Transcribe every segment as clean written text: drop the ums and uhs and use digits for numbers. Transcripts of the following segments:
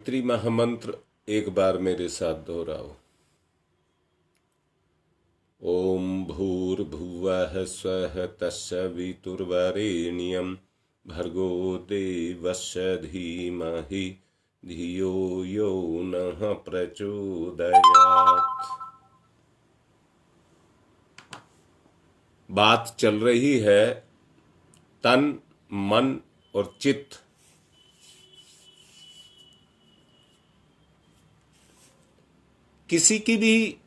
गायत्री महामंत्र एक बार मेरे साथ दोहराओ। ओम भूर्भुवः स्वः तत्सवितुर्वरेण्यं भर्गो देवस्य धीमहि धियो यो नः प्रचोदयात्। बात चल रही है तन, मन और चित्त। किसी की भी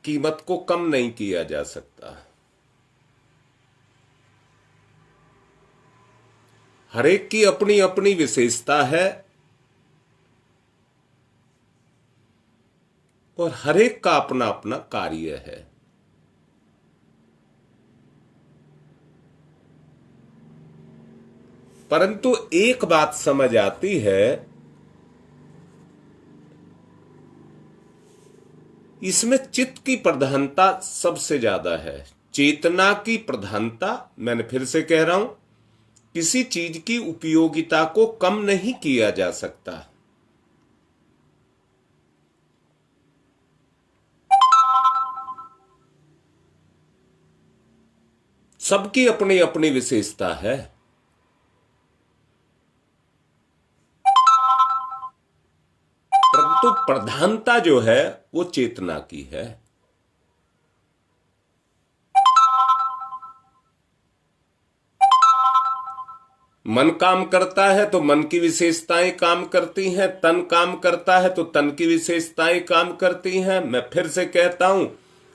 कीमत को कम नहीं किया जा सकता। हर एक की अपनी अपनी विशेषता है और हर एक का अपना अपना कार्य है। परंतु एक बात समझ आती है, इसमें चित्त की प्रधानता सबसे ज्यादा है। चेतना की प्रधानता, मैंने फिर से कह रहा हूं, किसी चीज की उपयोगिता को कम नहीं किया जा सकता। सबकी अपनी अपनी विशेषता है। परंतु प्रधानता जो है वो चेतना की है। मन काम करता है तो मन की विशेषताएं काम करती हैं, तन काम करता है तो तन की विशेषताएं काम करती हैं। मैं फिर से कहता हूं,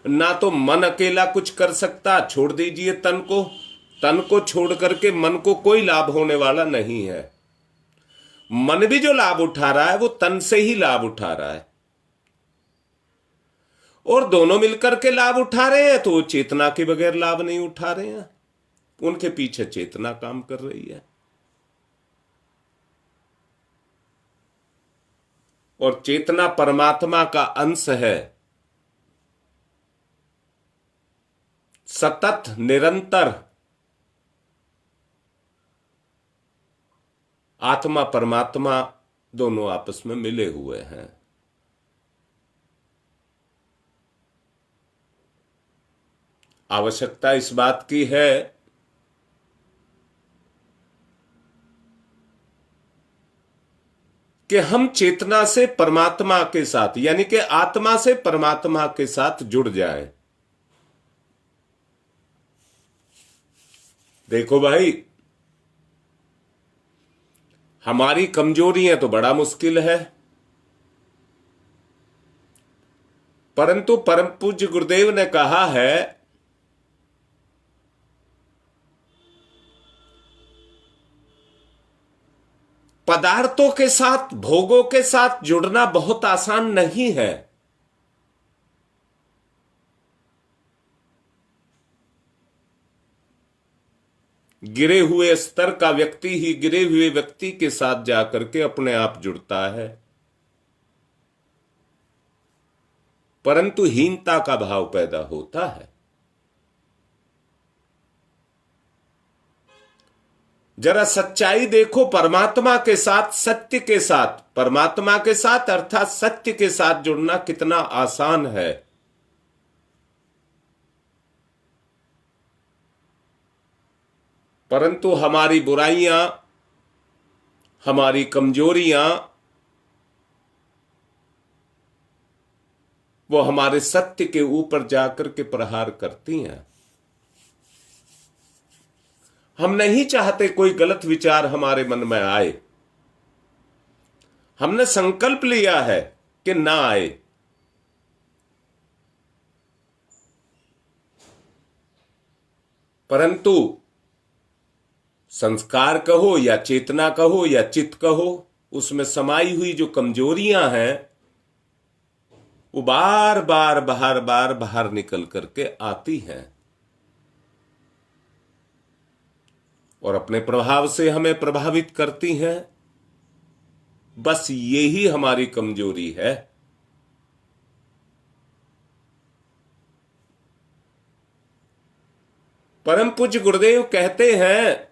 ना तो मन अकेला कुछ कर सकता, छोड़ दीजिए तन को। तन को छोड़ करके मन को कोई लाभ होने वाला नहीं है। मन भी जो लाभ उठा रहा है वो तन से ही लाभ उठा रहा है, और दोनों मिलकर के लाभ उठा रहे हैं तो वो चेतना के बगैर लाभ नहीं उठा रहे हैं। उनके पीछे चेतना काम कर रही है। और चेतना परमात्मा का अंश है। सतत निरंतर आत्मा परमात्मा दोनों आपस में मिले हुए हैं। आवश्यकता इस बात की है कि हम चेतना से परमात्मा के साथ, यानी कि आत्मा से परमात्मा के साथ जुड़ जाएं। देखो भाई, हमारी कमजोरियां तो बड़ा मुश्किल है, परंतु परम पूज्य गुरुदेव ने कहा है पदार्थों के साथ, भोगों के साथ जुड़ना बहुत आसान नहीं है। गिरे हुए स्तर का व्यक्ति ही गिरे हुए व्यक्ति के साथ जाकर के अपने आप जुड़ता है, परंतु हीनता का भाव पैदा होता है। जरा सच्चाई देखो, परमात्मा के साथ, सत्य के साथ, परमात्मा के साथ अर्थात सत्य के साथ जुड़ना कितना आसान है। परंतु हमारी बुराइयां, हमारी कमजोरियां, वो हमारे सत्य के ऊपर जाकर के प्रहार करती हैं। हम नहीं चाहते कोई गलत विचार हमारे मन में आए। हमने संकल्प लिया है कि ना आए, परंतु संस्कार कहो या चेतना कहो या चित्त कहो, उसमें समाई हुई जो कमजोरियां हैं वो बार बार बाहर निकल करके आती हैं और अपने प्रभाव से हमें प्रभावित करती हैं। बस यही हमारी कमजोरी है। परम पूज्य गुरुदेव कहते हैं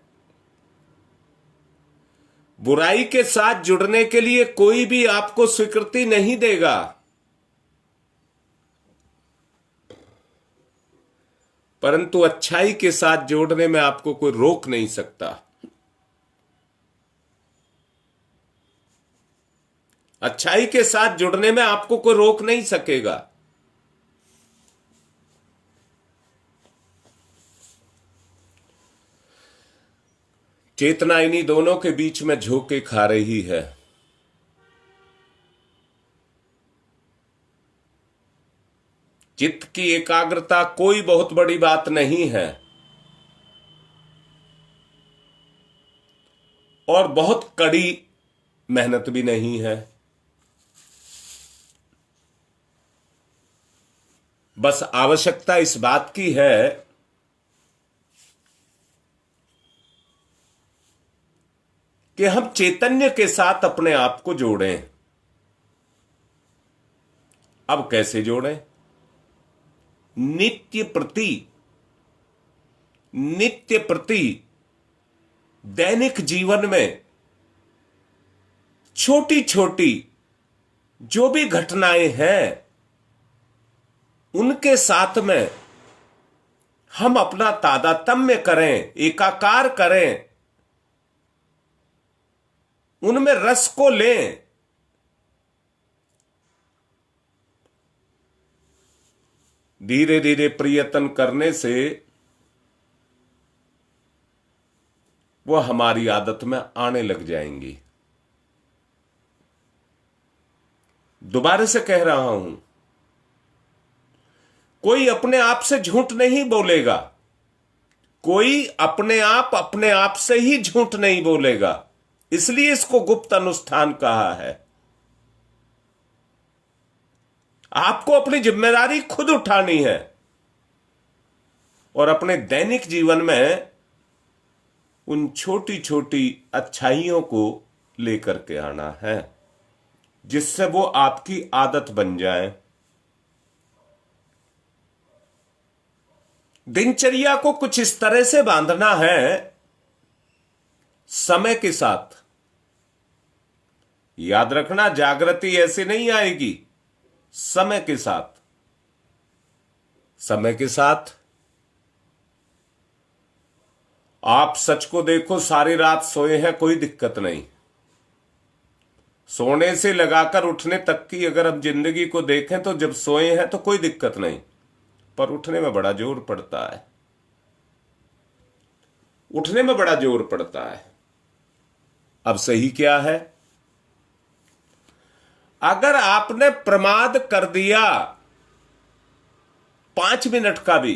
बुराई के साथ जुड़ने के लिए कोई भी आपको स्वीकृति नहीं देगा, परंतु अच्छाई के साथ जोड़ने में आपको कोई रोक नहीं सकता। अच्छाई के साथ जुड़ने में आपको कोई रोक नहीं सकेगा। चेतना इन्हीं दोनों के बीच में झोंके खा रही है। चित्त की एकाग्रता कोई बहुत बड़ी बात नहीं है और बहुत कड़ी मेहनत भी नहीं है। बस आवश्यकता इस बात की है कि हम चैतन्य के साथ अपने आप को जोड़ें। अब कैसे जोड़ें? नित्य प्रति दैनिक जीवन में छोटी छोटी जो भी घटनाएं हैं उनके साथ में हम अपना तादात्म्य करें, एकाकार करें, उनमें रस को लें। धीरे धीरे प्रयत्न करने से वो हमारी आदत में आने लग जाएंगी। दोबारा से कह रहा हूं, कोई अपने आप से झूठ नहीं बोलेगा, कोई अपने आप से ही झूठ नहीं बोलेगा। इसलिए इसको गुप्त अनुष्ठान कहा है। आपको अपनी जिम्मेदारी खुद उठानी है और अपने दैनिक जीवन में उन छोटी छोटी अच्छाइयों को लेकर के आना है जिससे वो आपकी आदत बन जाए। दिनचर्या को कुछ इस तरह से बांधना है, समय के साथ। याद रखना, जागृति ऐसे नहीं आएगी, समय के साथ। समय के साथ आप सच को देखो, सारी रात सोए हैं, कोई दिक्कत नहीं। सोने से लगाकर उठने तक की अगर हम जिंदगी को देखें तो जब सोए हैं तो कोई दिक्कत नहीं, पर उठने में बड़ा जोर पड़ता है। उठने में बड़ा जोर पड़ता है। अब सही क्या है? अगर आपने प्रमाद कर दिया 5 मिनट का भी,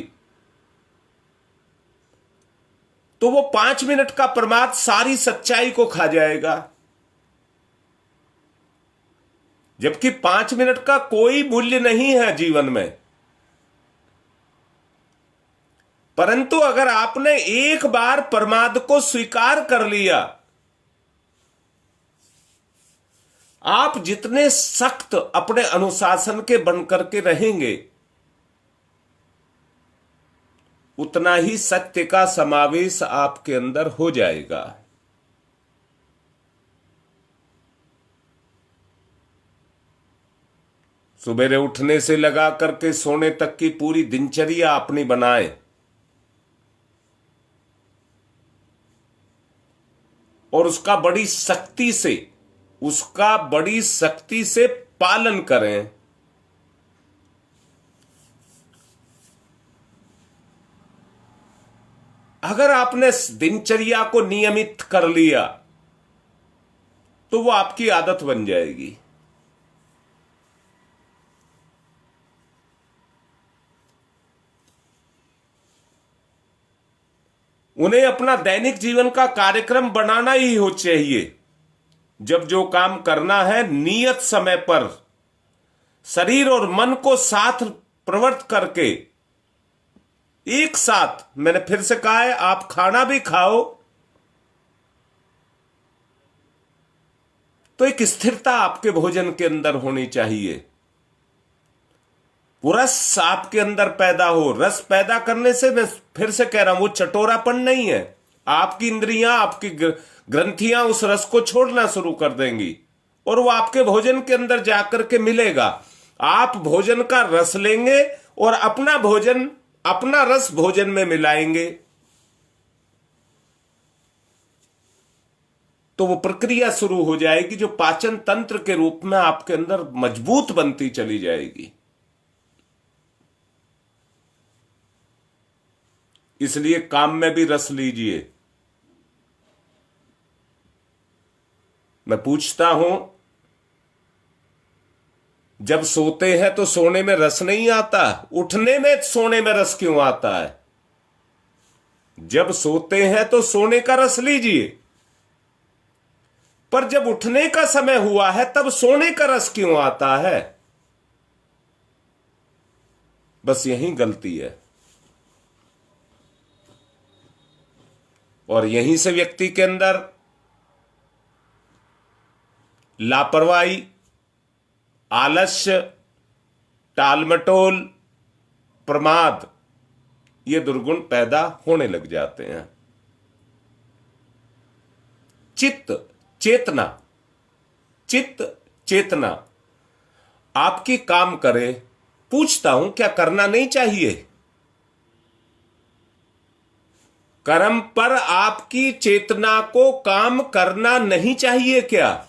तो वो 5 मिनट का प्रमाद सारी सच्चाई को खा जाएगा। जबकि 5 मिनट का कोई मूल्य नहीं है जीवन में। परंतु अगर आपने एक बार प्रमाद को स्वीकार कर लिया, आप जितने सख्त अपने अनुशासन के बनकर के रहेंगे, उतना ही सत्य का समावेश आपके अंदर हो जाएगा। सुबेरे उठने से लगा करके सोने तक की पूरी दिनचर्या अपनी बनाए और उसका बड़ी सख्ती से पालन करें। अगर आपने दिनचर्या को नियमित कर लिया तो वो आपकी आदत बन जाएगी। उन्हें अपना दैनिक जीवन का कार्यक्रम बनाना ही हो चाहिए। जब जो काम करना है नियत समय पर शरीर और मन को साथ प्रवृत्त करके एक साथ, मैंने फिर से कहा है, आप खाना भी खाओ तो एक स्थिरता आपके भोजन के अंदर होनी चाहिए। वो रस आपके अंदर पैदा हो। रस पैदा करने से, मैं फिर से कह रहा हूं, वो चटोरापन नहीं है। आपकी इंद्रियां, आपकी ग्रंथियां उस रस को छोड़ना शुरू कर देंगी और वो आपके भोजन के अंदर जाकर के मिलेगा। आप भोजन का रस लेंगे और अपना भोजन, अपना रस भोजन में मिलाएंगे, तो वो प्रक्रिया शुरू हो जाएगी जो पाचन तंत्र के रूप में आपके अंदर मजबूत बनती चली जाएगी। इसलिए काम में भी रस लीजिए। मैं पूछता हूं, जब सोते हैं तो सोने में रस नहीं आता, उठने में सोने में रस क्यों आता है? जब सोते हैं तो सोने का रस लीजिए, पर जब उठने का समय हुआ है तब सोने का रस क्यों आता है? बस यही गलती है। और यहीं से व्यक्ति के अंदर लापरवाही, आलस्य, टालमटोल, प्रमाद, ये दुर्गुण पैदा होने लग जाते हैं। चित्त चेतना, चित्त चेतना आपकी काम करे। पूछता हूं, क्या करना नहीं चाहिए? कर्म पर आपकी चेतना को काम करना नहीं चाहिए क्या?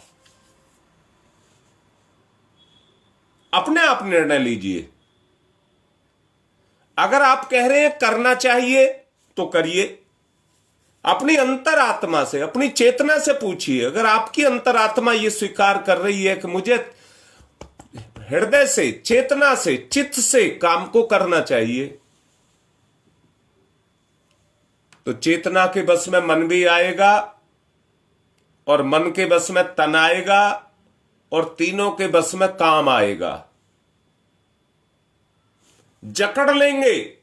अपने आप निर्णय लीजिए। अगर आप कह रहे हैं करना चाहिए तो करिए। अपनी अंतरात्मा से, अपनी चेतना से पूछिए। अगर आपकी अंतरात्मा यह स्वीकार कर रही है कि मुझे हृदय से, चेतना से, चित्त से काम को करना चाहिए, तो चेतना के बस में मन भी आएगा और मन के बस में तन आएगा और तीनों के बस में काम आएगा। जकड़ लेंगे।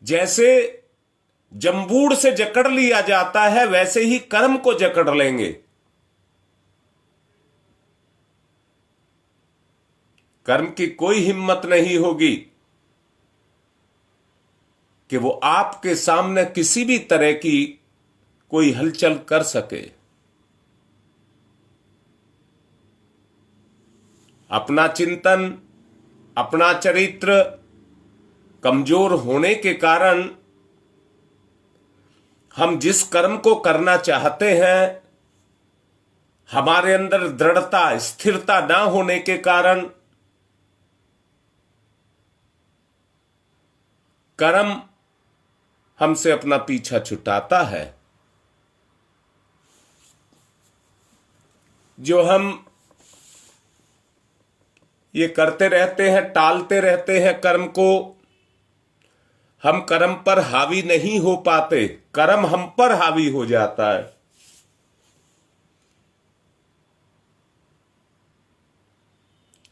जैसे जंबूड़ से जकड़ लिया जाता है, वैसे ही कर्म को जकड़ लेंगे। कर्म की कोई हिम्मत नहीं होगी कि वो आपके सामने किसी भी तरह की कोई हलचल कर सके। अपना चिंतन, अपना चरित्र कमजोर होने के कारण हम जिस कर्म को करना चाहते हैं, हमारे अंदर दृढ़ता, स्थिरता ना होने के कारण कर्म हमसे अपना पीछा छुटाता है। जो हम ये करते रहते हैं, टालते रहते हैं कर्म को, हम कर्म पर हावी नहीं हो पाते, कर्म हम पर हावी हो जाता है।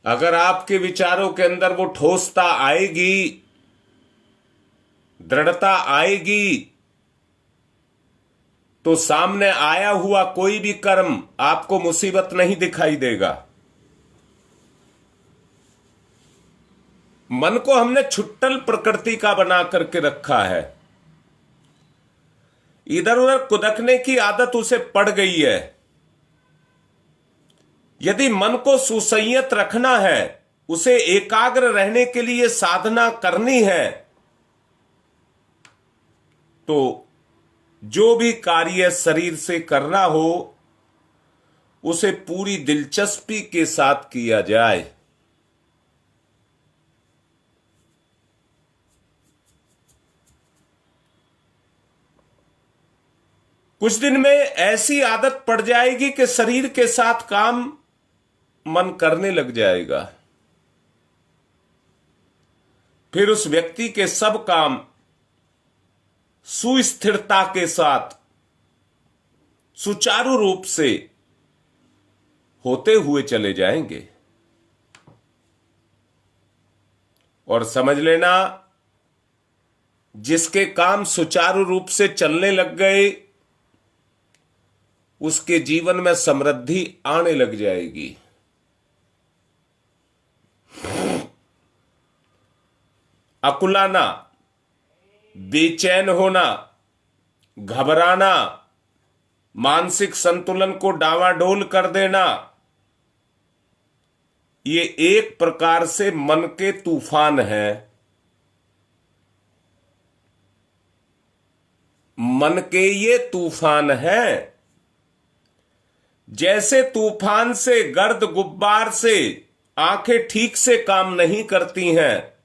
अगर आपके विचारों के अंदर वो ठोसता आएगी, दृढ़ता आएगी, तो सामने आया हुआ कोई भी कर्म आपको मुसीबत नहीं दिखाई देगा। मन को हमने छुट्टल प्रकृति का बना करके रखा है। इधर उधर कुदकने की आदत उसे पड़ गई है। यदि मन को सुसंयत रखना है, उसे एकाग्र रहने के लिए साधना करनी है, तो जो भी कार्य शरीर से करना हो उसे पूरी दिलचस्पी के साथ किया जाए। कुछ दिन में ऐसी आदत पड़ जाएगी कि शरीर के साथ काम मन करने लग जाएगा। फिर उस व्यक्ति के सब काम सुस्थिरता के साथ, सुचारू रूप से होते हुए चले जाएंगे। और समझ लेना, जिसके काम सुचारू रूप से चलने लग गए, उसके जीवन में समृद्धि आने लग जाएगी। अकुलाना, बेचैन होना, घबराना, मानसिक संतुलन को डावाडोल कर देना, ये एक प्रकार से मन के तूफान हैं। मन के ये तूफान हैं। जैसे तूफान से, गर्द गुब्बार से आंखें ठीक से काम नहीं करती हैं,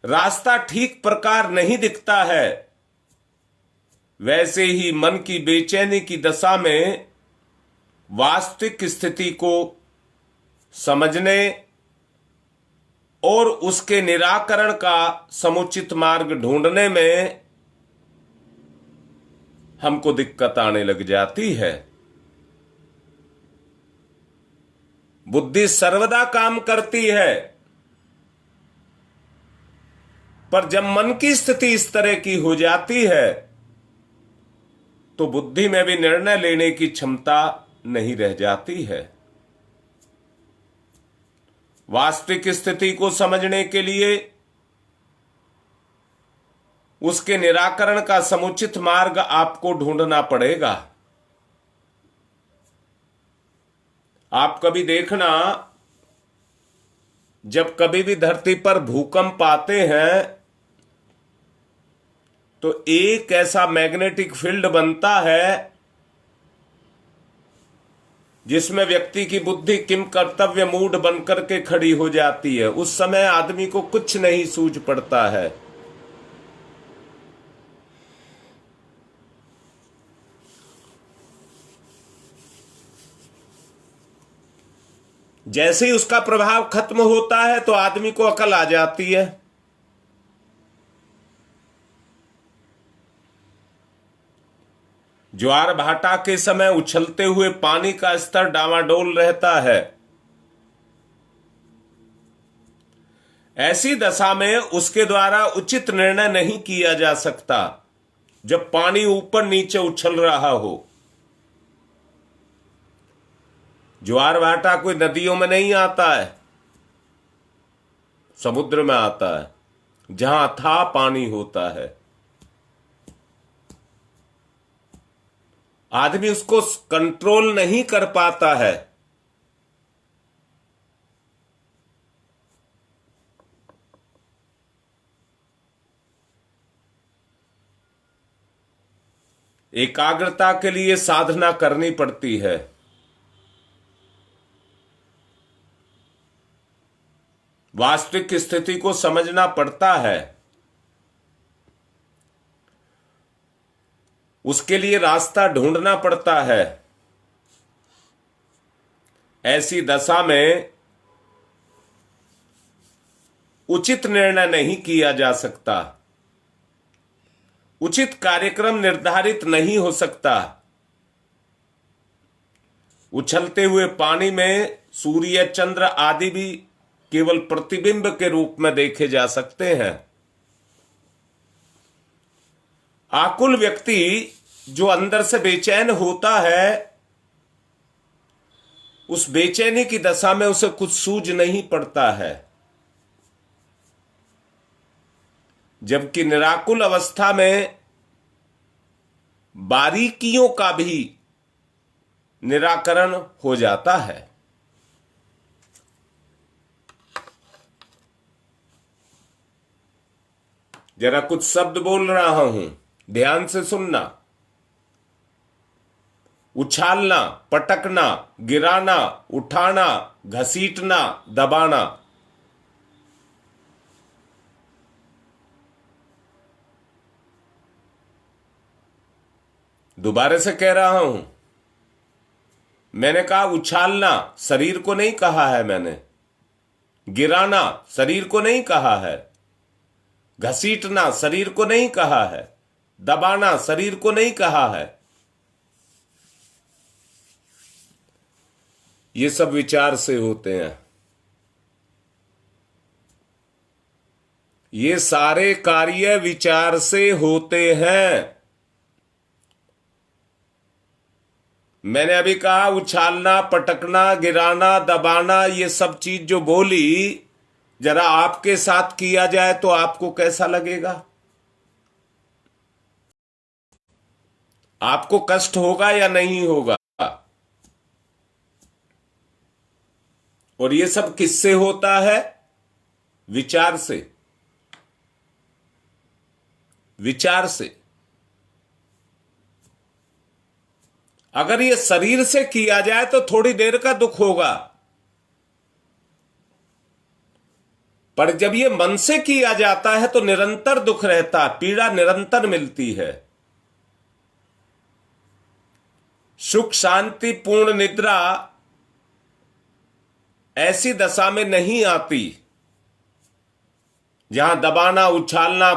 रास्ता ठीक प्रकार नहीं दिखता है, वैसे ही मन की बेचैनी की दशा में वास्तविक स्थिति को समझने और उसके निराकरण का समुचित मार्ग ढूंढने में हमको दिक्कत आने लग जाती है। बुद्धि सर्वदा काम करती है, पर जब मन की स्थिति इस तरह की हो जाती है तो बुद्धि में भी निर्णय लेने की क्षमता नहीं रह जाती है। वास्तविक स्थिति को समझने के लिए उसके निराकरण का समुचित मार्ग आपको ढूंढना पड़ेगा। आप कभी देखना, जब कभी भी धरती पर भूकंप आते हैं तो एक ऐसा मैग्नेटिक फील्ड बनता है जिसमें व्यक्ति की बुद्धि किम कर्तव्य मूड बनकर के खड़ी हो जाती है। उस समय आदमी को कुछ नहीं सूझ पड़ता है। जैसे ही उसका प्रभाव खत्म होता है तो आदमी को अकल आ जाती है। ज्वार भाटा के समय उछलते हुए पानी का स्तर डावाडोल रहता है। ऐसी दशा में उसके द्वारा उचित निर्णय नहीं किया जा सकता जब पानी ऊपर नीचे उछल रहा हो। ज्वार भाटा कोई नदियों में नहीं आता है, समुद्र में आता है जहां अथाह पानी होता है। आदमी उसको कंट्रोल नहीं कर पाता है। एकाग्रता के लिए साधना करनी पड़ती है। वास्तविक स्थिति को समझना पड़ता है। उसके लिए रास्ता ढूंढना पड़ता है। ऐसी दशा में उचित निर्णय नहीं किया जा सकता, उचित कार्यक्रम निर्धारित नहीं हो सकता। उछलते हुए पानी में सूर्य, चंद्र आदि भी केवल प्रतिबिंब के रूप में देखे जा सकते हैं। आकुल व्यक्ति जो अंदर से बेचैन होता है, उस बेचैनी की दशा में उसे कुछ सूझ नहीं पड़ता है, जबकि निराकुल अवस्था में बारीकियों का भी निराकरण हो जाता है। जरा कुछ शब्द बोल रहा हूं, ध्यान से सुनना। उछालना, पटकना, गिराना, उठाना, घसीटना, दबाना। दोबारा से कह रहा हूं, मैंने कहा उछालना, शरीर को नहीं कहा है मैंने। गिराना, शरीर को नहीं कहा है। घसीटना, शरीर को नहीं कहा है। दबाना, शरीर को नहीं कहा है। ये सब विचार से होते हैं। ये सारे कार्य विचार से होते हैं। मैंने अभी कहा उछालना, पटकना, गिराना, दबाना, ये सब चीज जो बोली, जरा आपके साथ किया जाए तो आपको कैसा लगेगा? आपको कष्ट होगा या नहीं होगा? और ये सब किससे होता है? विचार से। विचार से। अगर ये शरीर से किया जाए तो थोड़ी देर का दुख होगा, पर जब ये मन से किया जाता है तो निरंतर दुख रहता, पीड़ा निरंतर मिलती है। सुख शांति पूर्ण निद्रा ऐसी दशा में नहीं आती जहां दबाना, उछालना,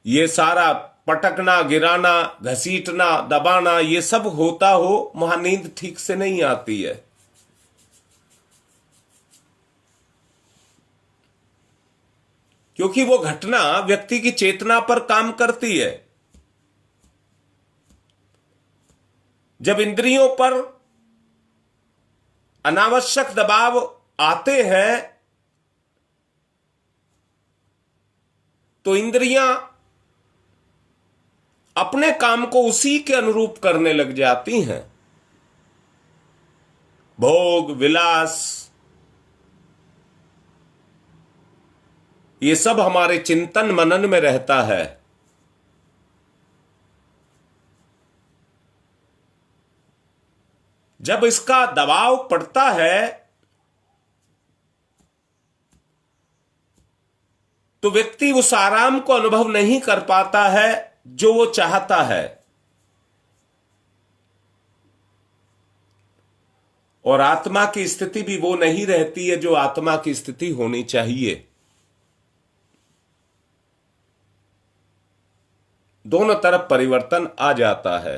ये सारा पटकना, गिराना, घसीटना, दबाना, ये सब होता हो, वहां नींद ठीक से नहीं आती है। क्योंकि वो घटना व्यक्ति की चेतना पर काम करती है। जब इंद्रियों पर अनावश्यक दबाव आते हैं तो इंद्रियां अपने काम को उसी के अनुरूप करने लग जाती हैं। भोग विलास, ये सब हमारे चिंतन मनन में रहता है। जब इसका दबाव पड़ता है तो व्यक्ति उस आराम को अनुभव नहीं कर पाता है जो वो चाहता है, और आत्मा की स्थिति भी वो नहीं रहती है जो आत्मा की स्थिति होनी चाहिए। दोनों तरफ परिवर्तन आ जाता है।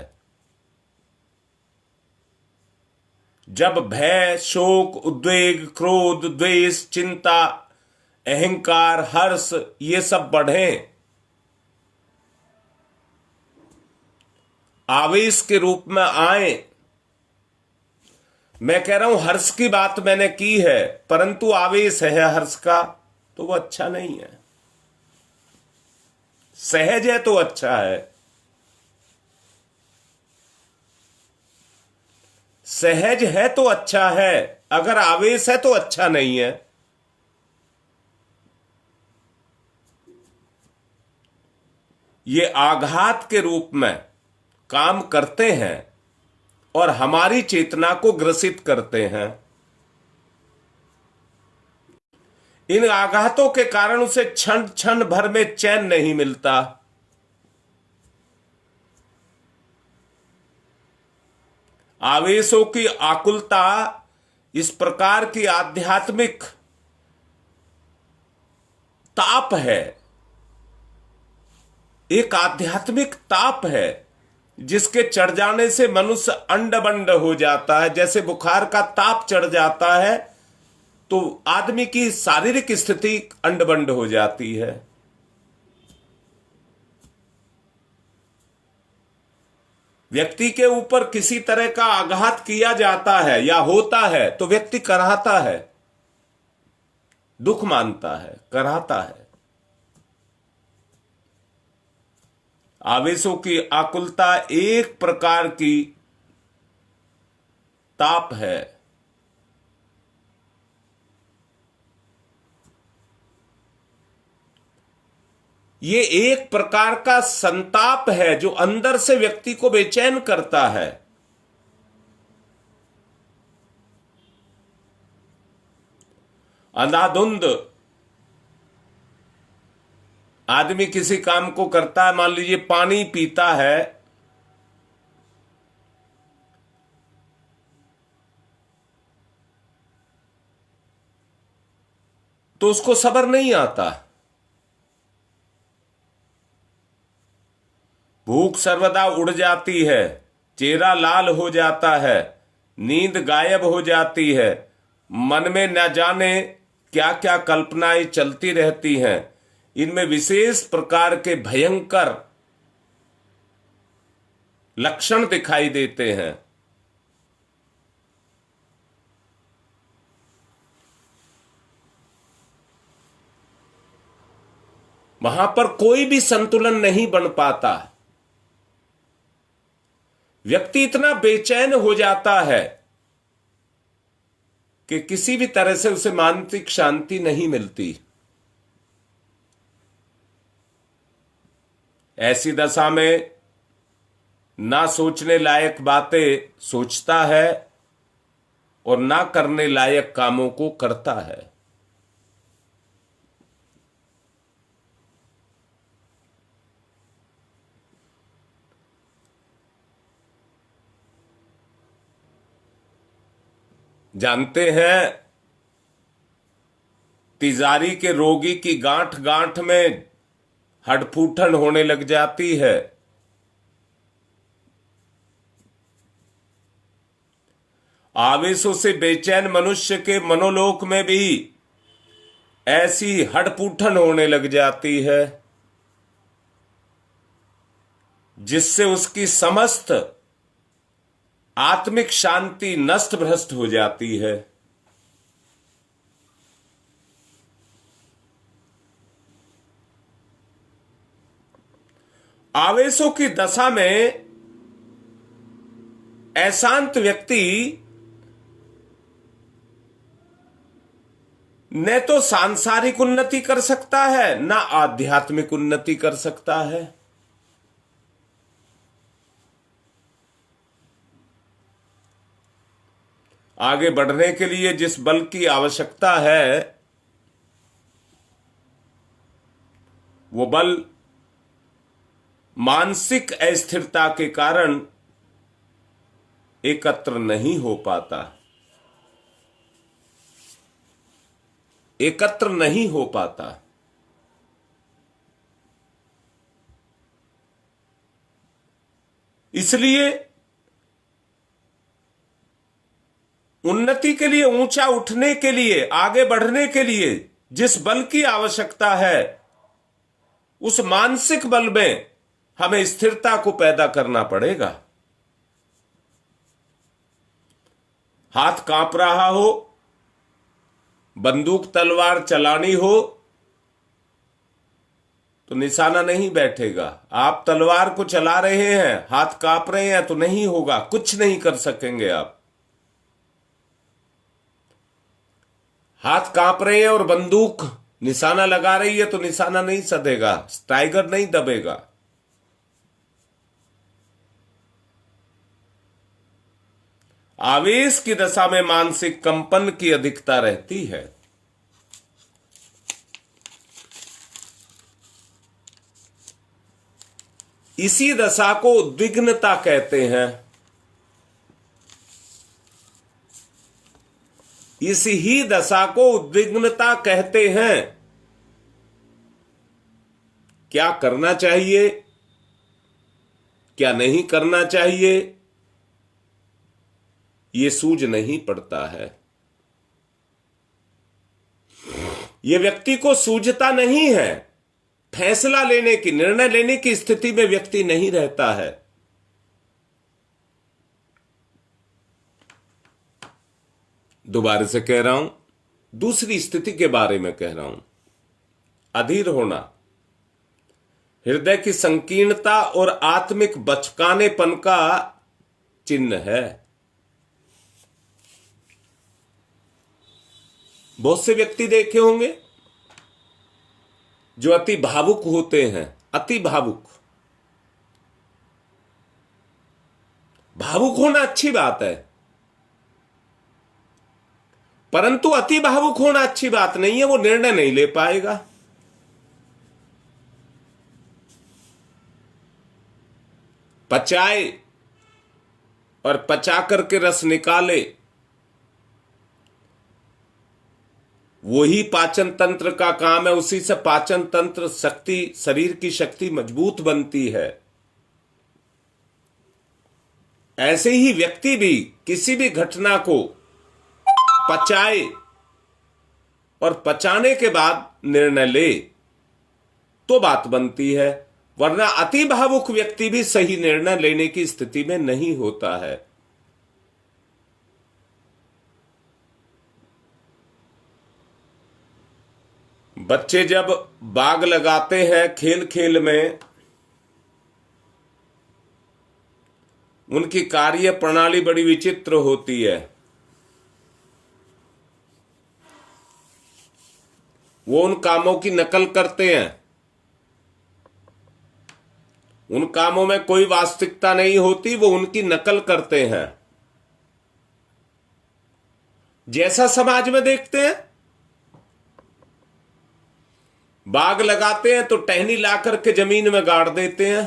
जब भय, शोक, उद्वेग, क्रोध, द्वेष, चिंता, अहंकार, हर्ष, ये सब बढ़े, आवेश के रूप में आए। मैं कह रहा हूं हर्ष की बात मैंने की है, परंतु आवेश है हर्ष का तो वो अच्छा नहीं है। सहज है तो अच्छा है। सहज है तो अच्छा है, अगर आवेश है तो अच्छा नहीं है। ये आघात के रूप में काम करते हैं और हमारी चेतना को ग्रसित करते हैं। इन आघातों के कारण उसे क्षण क्षण भर में चैन नहीं मिलता। आवेशों की आकुलता इस प्रकार की आध्यात्मिक ताप है, एक आध्यात्मिक ताप है जिसके चढ़ जाने से मनुष्य अंड बंड हो जाता है। जैसे बुखार का ताप चढ़ जाता है तो आदमी की शारीरिक स्थिति अंड बंड हो जाती है। व्यक्ति के ऊपर किसी तरह का आघात किया जाता है या होता है तो व्यक्ति कराहता है, दुख मानता है, कराहता है। आवेशों की आकुलता एक प्रकार की ताप है। ये एक प्रकार का संताप है जो अंदर से व्यक्ति को बेचैन करता है। अंधाधुंध आदमी किसी काम को करता है, मान लीजिए पानी पीता है, तो उसको सब्र नहीं आता। भूख सर्वदा उड़ जाती है, चेहरा लाल हो जाता है, नींद गायब हो जाती है, मन में न जाने क्या क्या कल्पनाएं चलती रहती हैं। इनमें विशेष प्रकार के भयंकर लक्षण दिखाई देते हैं। वहां पर कोई भी संतुलन नहीं बन पाता। व्यक्ति इतना बेचैन हो जाता है कि किसी भी तरह से उसे मानसिक शांति नहीं मिलती। ऐसी दशा में ना सोचने लायक बातें सोचता है और ना करने लायक कामों को करता है। जानते हैं, तिजारी के रोगी की गांठ गांठ में हडफूटन होने लग जाती है। आवेशों से बेचैन मनुष्य के मनोलोक में भी ऐसी हडफूटन होने लग जाती है, जिससे उसकी समस्त आत्मिक शांति नष्ट भ्रष्ट हो जाती है। आवेशों की दशा में अशांत व्यक्ति न तो सांसारिक उन्नति कर सकता है, ना आध्यात्मिक उन्नति कर सकता है। आगे बढ़ने के लिए जिस बल की आवश्यकता है, वो बल मानसिक अस्थिरता के कारण एकत्र नहीं हो पाता, एकत्र नहीं हो पाता। इसलिए उन्नति के लिए, ऊंचा उठने के लिए, आगे बढ़ने के लिए जिस बल की आवश्यकता है, उस मानसिक बल में हमें स्थिरता को पैदा करना पड़ेगा। हाथ कांप रहा हो, बंदूक तलवार चलानी हो, तो निशाना नहीं बैठेगा। आप तलवार को चला रहे हैं, हाथ कांप रहे हैं, तो नहीं होगा, कुछ नहीं कर सकेंगे आप। हाथ कांप रहे हैं और बंदूक निशाना लगा रही है, तो निशाना नहीं सधेगा, टाइगर नहीं दबेगा। आवेश की दशा में मानसिक कंपन की अधिकता रहती है। इसी दशा को उद्विग्नता कहते हैं। इस ही दशा को उद्विग्नता कहते हैं। क्या करना चाहिए, क्या नहीं करना चाहिए, ये सूझ नहीं पड़ता है। यह व्यक्ति को सूझता नहीं है। फैसला लेने की, निर्णय लेने की स्थिति में व्यक्ति नहीं रहता है। दोबारा से कह रहा हूं, दूसरी स्थिति के बारे में कह रहा हूं। अधीर होना हृदय की संकीर्णता और आत्मिक बचकानेपन का चिन्ह है। बहुत से व्यक्ति देखे होंगे जो अति भावुक होते हैं। अति भावुक, भावुक होना अच्छी बात है, परंतु अति भावुक होना अच्छी बात नहीं है। वो निर्णय नहीं ले पाएगा। पचाए और पचा करके रस निकाले, वही पाचन तंत्र का काम है। उसी से पाचन तंत्र शक्ति, शरीर की शक्ति मजबूत बनती है। ऐसे ही व्यक्ति भी किसी भी घटना को पचाए और पचाने के बाद निर्णय ले तो बात बनती है, वरना अति भावुक व्यक्ति भी सही निर्णय लेने की स्थिति में नहीं होता है। बच्चे जब बाग लगाते हैं खेल खेल में, उनकी कार्य प्रणाली बड़ी विचित्र होती है। वो उन कामों की नकल करते हैं। उन कामों में कोई वास्तविकता नहीं होती, वो उनकी नकल करते हैं। जैसा समाज में देखते हैं, बाग लगाते हैं तो टहनी ला करके जमीन में गाड़ देते हैं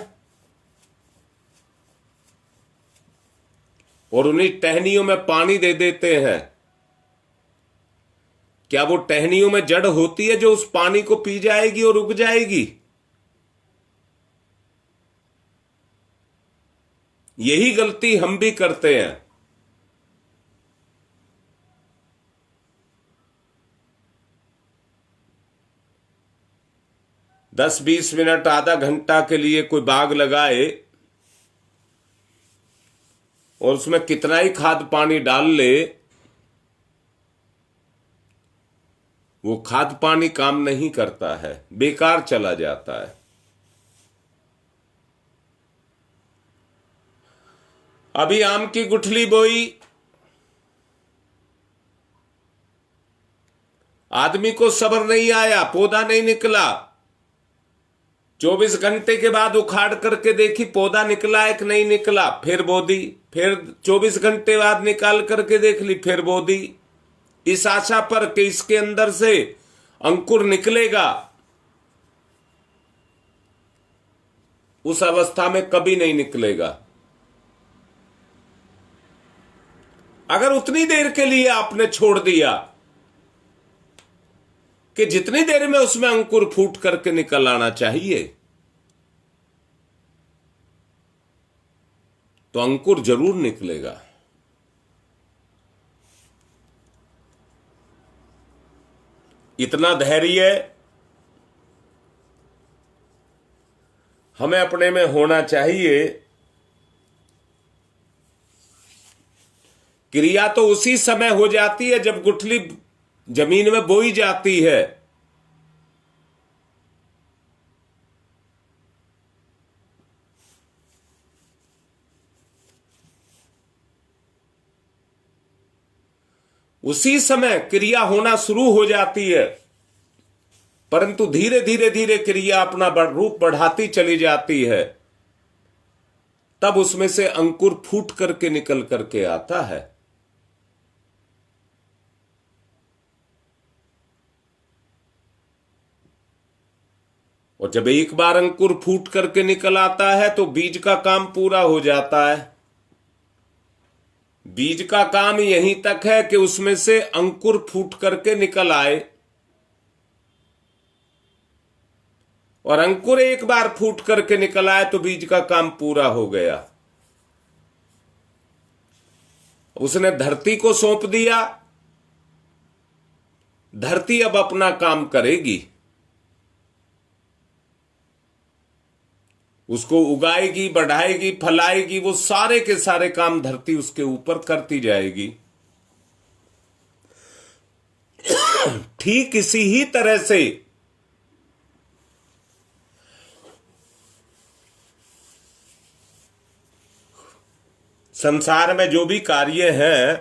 और उन्हीं टहनियों में पानी दे देते हैं। क्या वो टहनियों में जड़ होती है जो उस पानी को पी जाएगी और उग जाएगी? यही गलती हम भी करते हैं। दस 20 मिनट आधा घंटा के लिए कोई बाग लगाए और उसमें कितना ही खाद पानी डाल ले, वो खाद पानी काम नहीं करता है, बेकार चला जाता है। अभी आम की गुठली बोई, आदमी को सब्र नहीं आया, पौधा नहीं निकला। 24 घंटे के बाद उखाड़ करके देखी पौधा निकला एक नहीं निकला, फिर बो दी। फिर 24 घंटे बाद निकाल करके देख ली, फिर बो दी, इस आशा पर कि इसके अंदर से अंकुर निकलेगा। उस अवस्था में कभी नहीं निकलेगा। अगर उतनी देर के लिए आपने छोड़ दिया कि जितनी देर में उसमें अंकुर फूट करके निकल आना चाहिए, तो अंकुर जरूर निकलेगा। इतना धैर्य हमें अपने में होना चाहिए। क्रिया तो उसी समय हो जाती है जब गुठली जमीन में बोई जाती है। उसी समय क्रिया होना शुरू हो जाती है, परंतु धीरे धीरे धीरे क्रिया अपना रूप बढ़ाती चली जाती है। तब उसमें से अंकुर फूट करके निकल करके आता है। और जब एक बार अंकुर फूट करके निकल आता है तो बीज का काम पूरा हो जाता है। बीज का काम यहीं तक है कि उसमें से अंकुर फूट करके निकल आए, और अंकुर एक बार फूट करके निकल आए तो बीज का काम पूरा हो गया। उसने धरती को सौंप दिया, धरती अब अपना काम करेगी, उसको उगाएगी, बढ़ाएगी, फलाएगी, वो सारे के सारे काम धरती उसके ऊपर करती जाएगी। ठीक इसी ही तरह से संसार में जो भी कार्य हैं,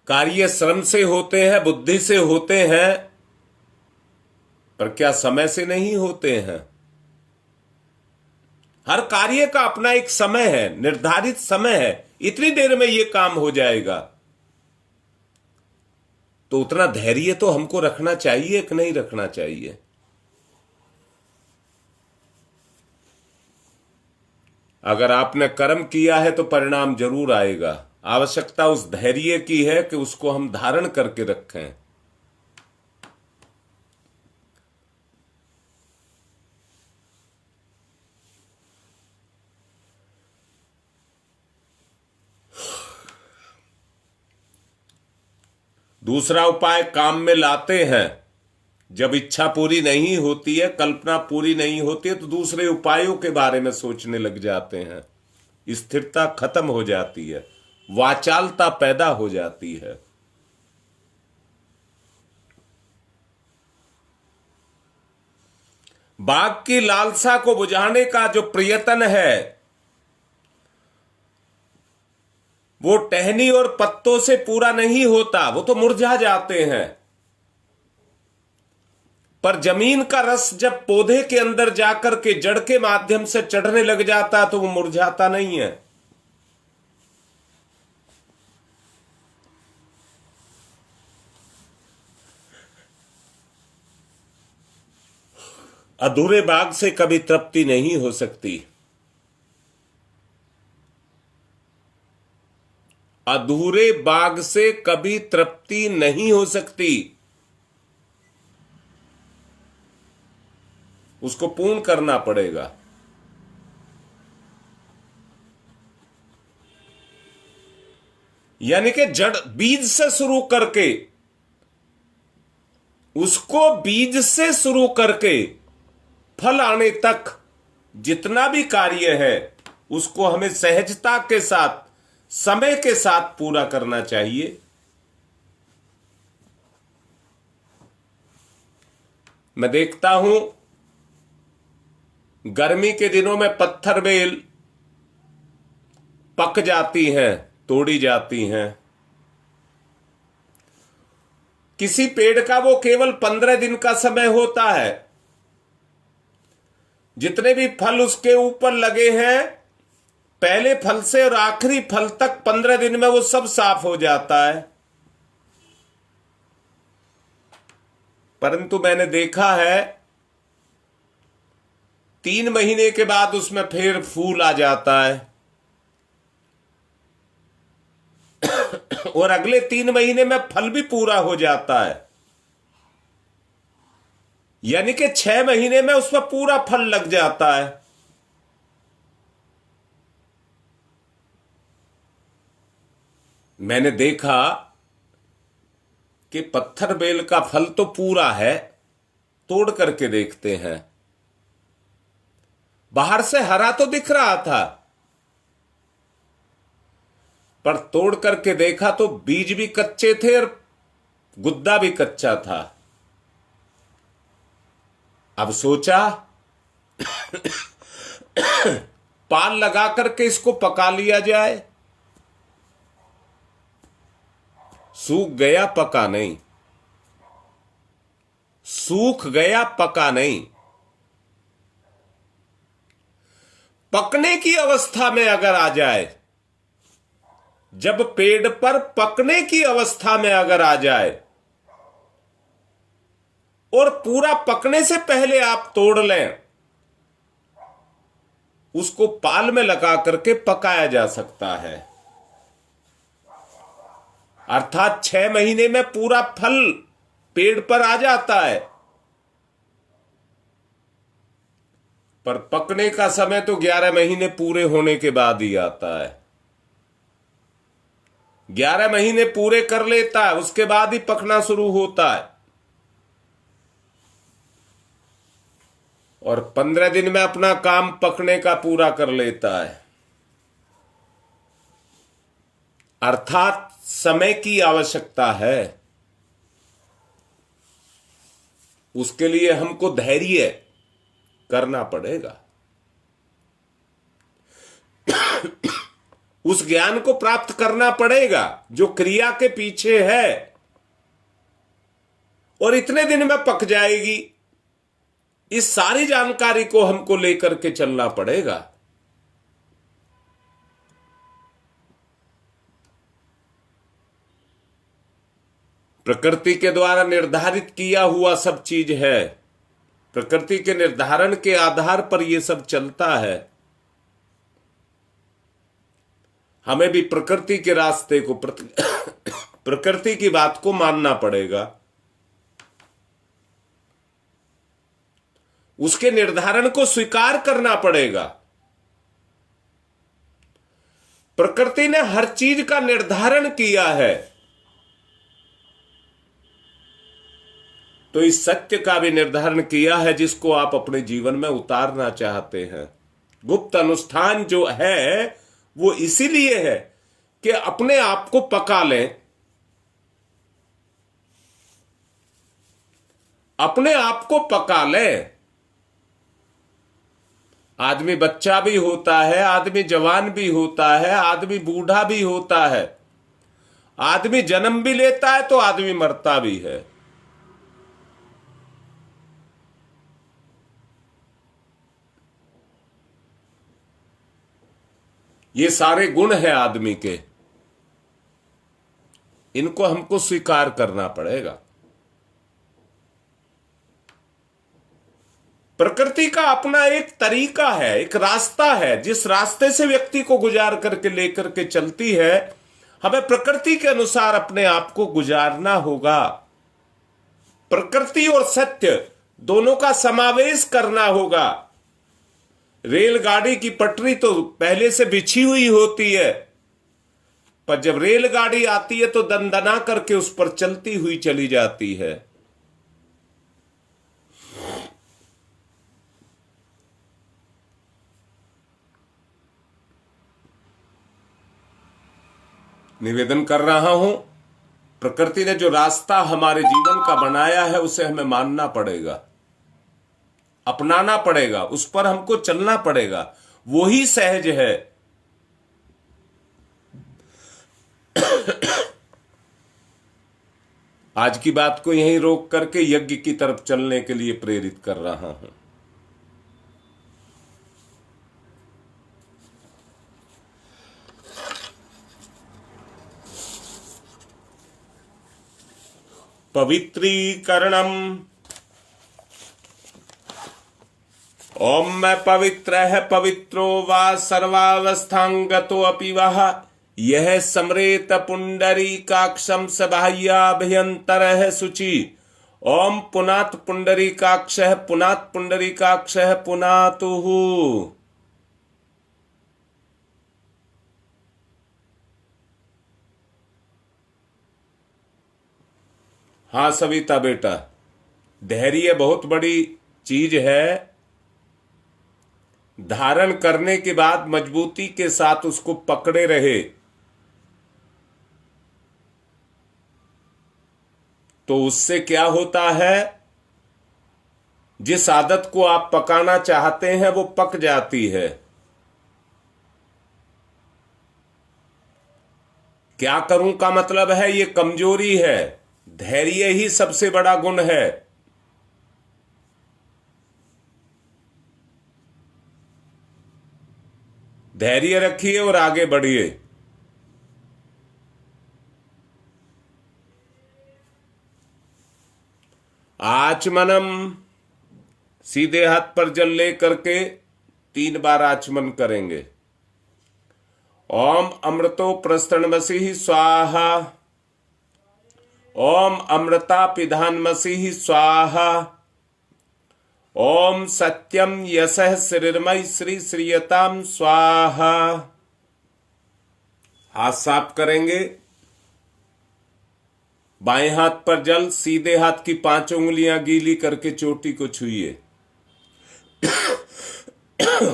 कार्य श्रम से होते हैं, बुद्धि से होते हैं, पर क्या समय से नहीं होते हैं? हर कार्य का अपना एक समय है, निर्धारित समय है, इतनी देर में यह काम हो जाएगा। तो उतना धैर्य तो हमको रखना चाहिए कि नहीं रखना चाहिए? अगर आपने कर्म किया है तो परिणाम जरूर आएगा। आवश्यकता उस धैर्य की है कि उसको हम धारण करके रखें। दूसरा उपाय काम में लाते हैं। जब इच्छा पूरी नहीं होती है, कल्पना पूरी नहीं होती है, तो दूसरे उपायों के बारे में सोचने लग जाते हैं। स्थिरता खत्म हो जाती है। वाचालता पैदा हो जाती है। बाघ की लालसा को बुझाने का जो प्रयत्न है वो टहनी और पत्तों से पूरा नहीं होता, वो तो मुरझा जाते हैं। पर जमीन का रस जब पौधे के अंदर जाकर के जड़ के माध्यम से चढ़ने लग जाता तो वो मुरझाता नहीं है। अधूरे बाग से कभी तृप्ति नहीं हो सकती। अधूरे बाग से कभी तृप्ति नहीं हो सकती, उसको पूर्ण करना पड़ेगा। यानी कि जड़ बीज से शुरू करके, उसको बीज से शुरू करके फल आने तक जितना भी कार्य है उसको हमें सहजता के साथ, समय के साथ पूरा करना चाहिए। मैं देखता हूं गर्मी के दिनों में पत्थर बेल पक जाती हैं, तोड़ी जाती हैं। किसी पेड़ का वो केवल 15 दिन का समय होता है। जितने भी फल उसके ऊपर लगे हैं, पहले फल से और आखिरी फल तक 15 दिन में वो सब साफ हो जाता है। परंतु मैंने देखा है 3 महीने के बाद उसमें फिर फूल आ जाता है और अगले 3 महीने में फल भी पूरा हो जाता है। यानी कि 6 महीने में उसमें पूरा फल लग जाता है। मैंने देखा कि पत्थर बेल का फल तो पूरा है, तोड़ करके देखते हैं, बाहर से हरा तो दिख रहा था, पर तोड़ करके देखा तो बीज भी कच्चे थे और गुद्दा भी कच्चा था। अब सोचा पाल लगा करके इसको पका लिया जाए। सूख गया, पका नहीं, सूख गया, पका नहीं। पकने की अवस्था में अगर आ जाए, जब पेड़ पर पकने की अवस्था में अगर आ जाए और पूरा पकने से पहले आप तोड़ लें, उसको पाल में लगा करके पकाया जा सकता है। अर्थात 6 महीने में पूरा फल पेड़ पर आ जाता है, पर पकने का समय तो 11 महीने पूरे होने के बाद ही आता है। 11 महीने पूरे कर लेता है, उसके बाद ही पकना शुरू होता है और 15 दिन में अपना काम पकने का पूरा कर लेता है। अर्थात समय की आवश्यकता है। उसके लिए हमको धैर्य करना पड़ेगा। उस ज्ञान को प्राप्त करना पड़ेगा जो क्रिया के पीछे है, और इतने दिन में पक जाएगी, इस सारी जानकारी को हमको लेकर के चलना पड़ेगा। प्रकृति के द्वारा निर्धारित किया हुआ सब चीज है। प्रकृति के निर्धारण के आधार पर यह सब चलता है। हमें भी प्रकृति के रास्ते को प्रकृति की बात को मानना पड़ेगा। उसके निर्धारण को स्वीकार करना पड़ेगा। प्रकृति ने हर चीज का निर्धारण किया है, तो इस सत्य का भी निर्धारण किया है जिसको आप अपने जीवन में उतारना चाहते हैं। गुप्त अनुष्ठान जो है वो इसीलिए है कि अपने आप को पका लें, अपने आप को पका लें। आदमी बच्चा भी होता है, आदमी जवान भी होता है, आदमी बूढ़ा भी होता है, आदमी जन्म भी लेता है तो आदमी मरता भी है। ये सारे गुण हैं आदमी के, इनको हमको स्वीकार करना पड़ेगा। प्रकृति का अपना एक तरीका है, एक रास्ता है, जिस रास्ते से व्यक्ति को गुजार करके लेकर के चलती है। हमें प्रकृति के अनुसार अपने आप को गुजारना होगा। प्रकृति और सत्य दोनों का समावेश करना होगा। रेलगाड़ी की पटरी तो पहले से बिछी हुई होती है, पर जब रेलगाड़ी आती है तो दंदना करके उस पर चलती हुई चली जाती है। निवेदन कर रहा हूं, प्रकृति ने जो रास्ता हमारे जीवन का बनाया है उसे हमें मानना पड़ेगा, अपनाना पड़ेगा, उस पर हमको चलना पड़ेगा। वो ही सहज है। आज की बात को यहीं रोक करके यज्ञ की तरफ चलने के लिए प्रेरित कर रहा हूं। पवित्रीकरणम। ओम मैं पवित्र है पवित्रो वा सर्वावस्थांगतो अपि वह यह समरेत पुंडरीकाक्षम सबाह्याभ्यंतर है शुचि। ओम पुनात पुंडरीकाक्ष पुनात पुंडरीकाक्ष पुनातुः। हाँ सविता बेटा, धैर्य बहुत बड़ी चीज है। धारण करने के बाद मजबूती के साथ उसको पकड़े रहे तो उससे क्या होता है, जिस आदत को आप पकाना चाहते हैं वो पक जाती है। क्या करूं का मतलब है ये कमजोरी है। धैर्य ही सबसे बड़ा गुण है। धैर्य रखिए और आगे बढ़िए। आचमनम, सीधे हाथ पर जल ले करके 3 बार आचमन करेंगे। ओम अमृतो प्रस्तरणमसि स्वाहा। ओम अमृता पिधानमसि स्वाहा। ओम सत्यम यशः श्रीर्मय श्री श्रीयताम स्वाहा। हाथ साफ करेंगे। बाएं हाथ पर जल, सीधे हाथ की 5 उंगलियां गीली करके चोटी को छुइए।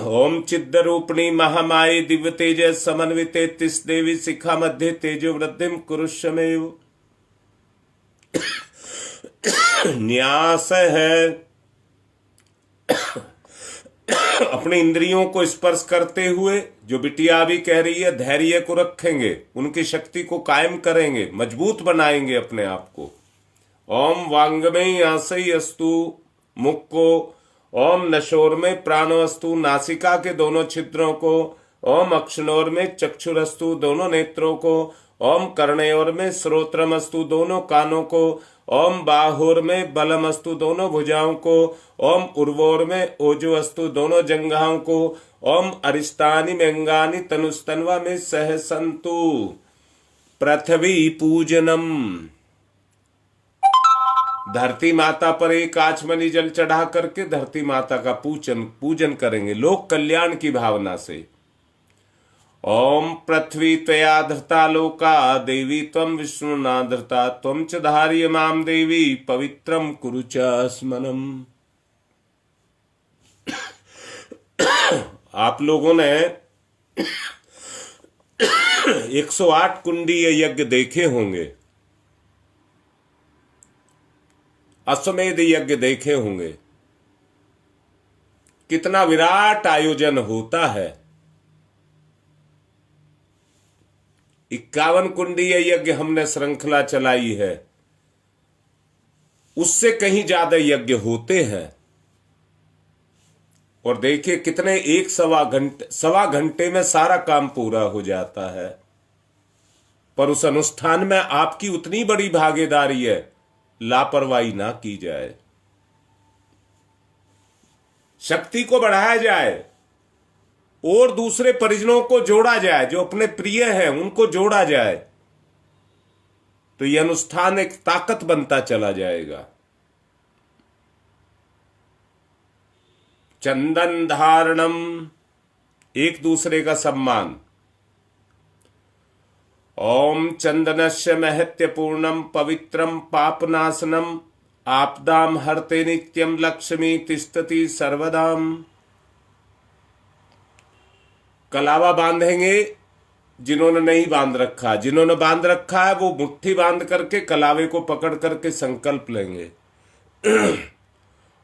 ओम चिद्रूपिणी महामाये दिव्य तेज समन्विते तिस देवी शिखा मध्य तेजो वृद्धिम कुरुष्यमेव। न्यास है। अपनी इंद्रियों को स्पर्श करते हुए, जो बिटिया भी कह रही है, धैर्य को रखेंगे, उनकी शक्ति को कायम करेंगे, मजबूत बनाएंगे अपने आप को। ओम वांगमय आशय अस्तु मुख को। ओम नशोर में प्राणोस्तु नासिका के दोनों छिद्रों को। ओम अक्षनोर में चक्षुरस्तु दोनों नेत्रों को। ओम कर्णयोर में श्रोत्रमस्तु दोनों कानों को। ओम बाहोर में बलमस्तु दोनों भुजाओं को। ओम उर्वोर में ओजोअस्तु दोनों जंघाओं को। ओम अरिष्टानि में तनुस्तन्वा में सहसंतु। पृथ्वी पूजनम। धरती माता पर एक आचमनी जल चढ़ा करके धरती माता का पूजन करेंगे लोक कल्याण की भावना से। ओम पृथ्वी त्वया धृता लोका देवी त्वं विष्णुना धृता त्वं च धार्य माम देवी पवित्रम कुरु च स्मनम। आप लोगों ने 108 कुंडीय यज्ञ देखे होंगे, अश्वमेध यज्ञ देखे होंगे, कितना विराट आयोजन होता है। 51 कुंडीय यज्ञ हमने श्रृंखला चलाई है, उससे कहीं ज्यादा यज्ञ होते हैं। और देखिए कितने सवा घंटे में सारा काम पूरा हो जाता है। पर उस अनुष्ठान में आपकी उतनी बड़ी भागीदारी है, लापरवाही ना की जाए, शक्ति को बढ़ाया जाए और दूसरे परिजनों को जोड़ा जाए, जो अपने प्रिय हैं उनको जोड़ा जाए, तो यह अनुष्ठान एक ताकत बनता चला जाएगा। चंदन धारणम, एक दूसरे का सम्मान। ओम चंदनस्य महत्यपूर्णम पवित्रम पापनाशनम आपदाम हरते नित्यम लक्ष्मी तिष्ठति सर्वदाम। कलावा बांधेंगे जिन्होंने नहीं बांध रखा, जिन्होंने बांध रखा है वो मुट्ठी बांध करके कलावे को पकड़ करके संकल्प लेंगे।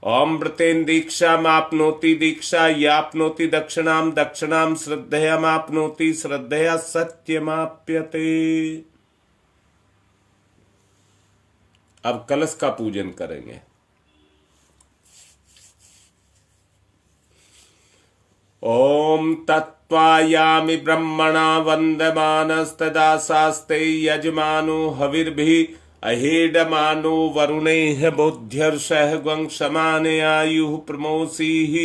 ओम व्रतेन दीक्षाम आपनोति दीक्षा यापनोति दक्षिणाम दक्षिणाम श्रद्धयाम आपनोति श्रद्धया सत्यमाप्यते। अब कलश का पूजन करेंगे। ओम तत्त्वायामि ब्रह्मणा वंदमानस्तदा शास्ते यजमानो हविर्भिः अहेडमानो वरुणेह बोध्यर्षः ग्वंशमाने आयुः प्रमोसीः।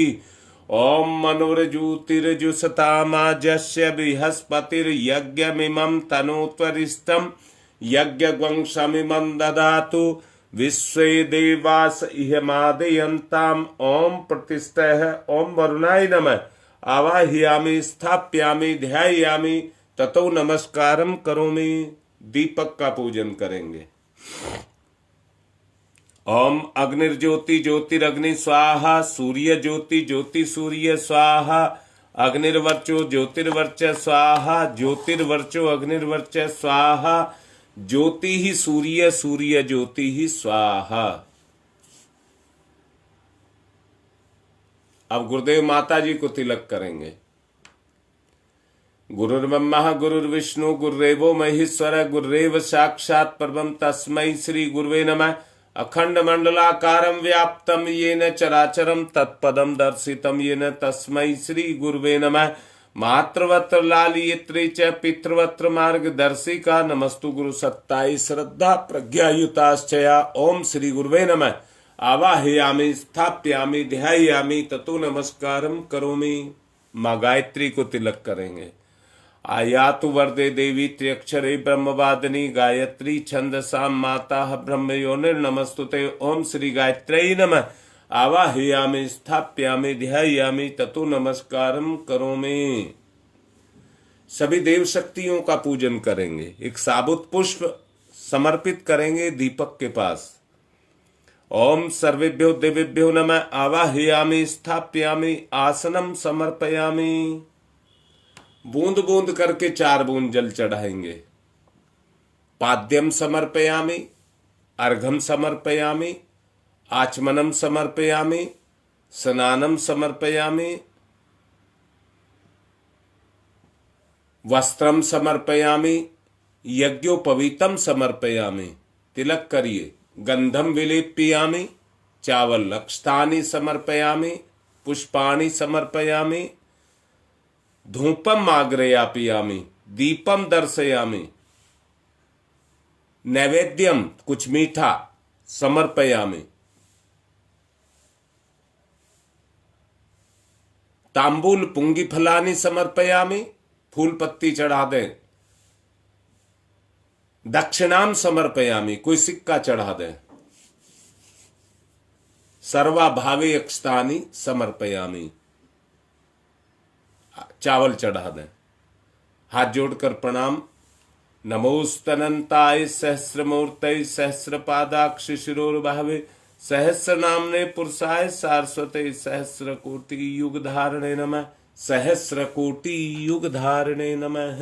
ओम मनोरज्योतिर्जुषतामाजस्य बृहस्पतिर्यज्ञमिमं तनोत्वरिष्ठं यज्ञग्वंशमिमं ददातु विश्वे देवास इहमादयन्ताम्। ओम प्रतिष्ठः। ओम वरुणाय नमः। आवाहयामि स्थाप्यामि ध्यायामि ततो नमस्कारम करोमि। दीपक का पूजन करेंगे। ओम अग्निर्ज्योति ज्योतिरग्नि स्वाहा सूर्य ज्योति ज्योति सूर्य स्वाहा अग्निर्वर्चो ज्योतिर्वर्च स्वाहा ज्योतिर्वर्चो अग्निर्वर्च स्वाहा ज्योति ही सूर्य सूर्य ज्योति ही स्वाहा। अब गुरुदेव माता जी को तिलक करेंगे। गुरुर्ब्रह्मा गुरुर्विष्णु गुरुदेवो महेश्वर गुरुरेव साक्षात् परमं तस्मै श्री गुरुवे नमः। अखंड मंडलाकारं व्याप्तं येन चराचरं तत्पदं दर्शितं येन तस्मै श्री गुरुवे नमः। मातृवत्र लालियत्री च पितृवत्र मार्गदर्शिका नमस्तु गुरु सत्ताई श्रद्धा प्रज्ञायुताश्चया। ओम श्री गुरुवे नमः। आवाहयामि स्थाप्यामि ध्यायामि ततो नमस्कारम करोमि। माँ गायत्री को तिलक करेंगे। आयातु वरदे देवी त्र्यक्षरे ब्रह्मवादिनी गायत्री छंदसाम माता ब्रह्मयोनिर्नमस्तुते। ओम श्री गायत्री नमः। आवाहयामि स्थाप्यामि ध्यायामि ततो नमस्कारम करोमि। सभी देव शक्तियों का पूजन करेंगे। एक साबुत पुष्प समर्पित करेंगे दीपक के पास। ओम सर्वेभ्यो देवेभ्यो नमः। आवाहयामि स्थाप्यामि आसनम समर्पयामि। बूंद बूंद करके 4 बूंद जल चढ़ाएंगे। पाद्यम समर्पयामि अर्घम समर्पयामि आचमनम समर्पयामि स्नानम समर्पयामि वस्त्रम समर्पयामि यज्ञोपवीतम समर्पयामि। तिलक करिए। गंधम विलेप्यामि चावल लक्षतानि समर्पयामि पुष्पाणि समर्पयामि धूपम आग्रयापयामि दीपम दर्शयामि नैवेद्यम कुछ मीठा समर्पयामि तांबूल पुंगी फलानि समर्पयामि फूल पत्ती चढ़ा दें। दक्षिणाम समर्पयामि कोई सिक्का चढ़ा दें। सर्वा भावे अक्षतानि समर्पयामि चावल चढ़ा दें। हाथ जोड़कर प्रणाम। नमोस्तनंताय सहस्रमूर्तये सहस्रपादाक्ष शिरोर्भावे सहस्र नामने पुरुषाय सारस्वते सहस्र कोटि युग धारणे नमः। सहस्र कोटि युग धारणे नमः।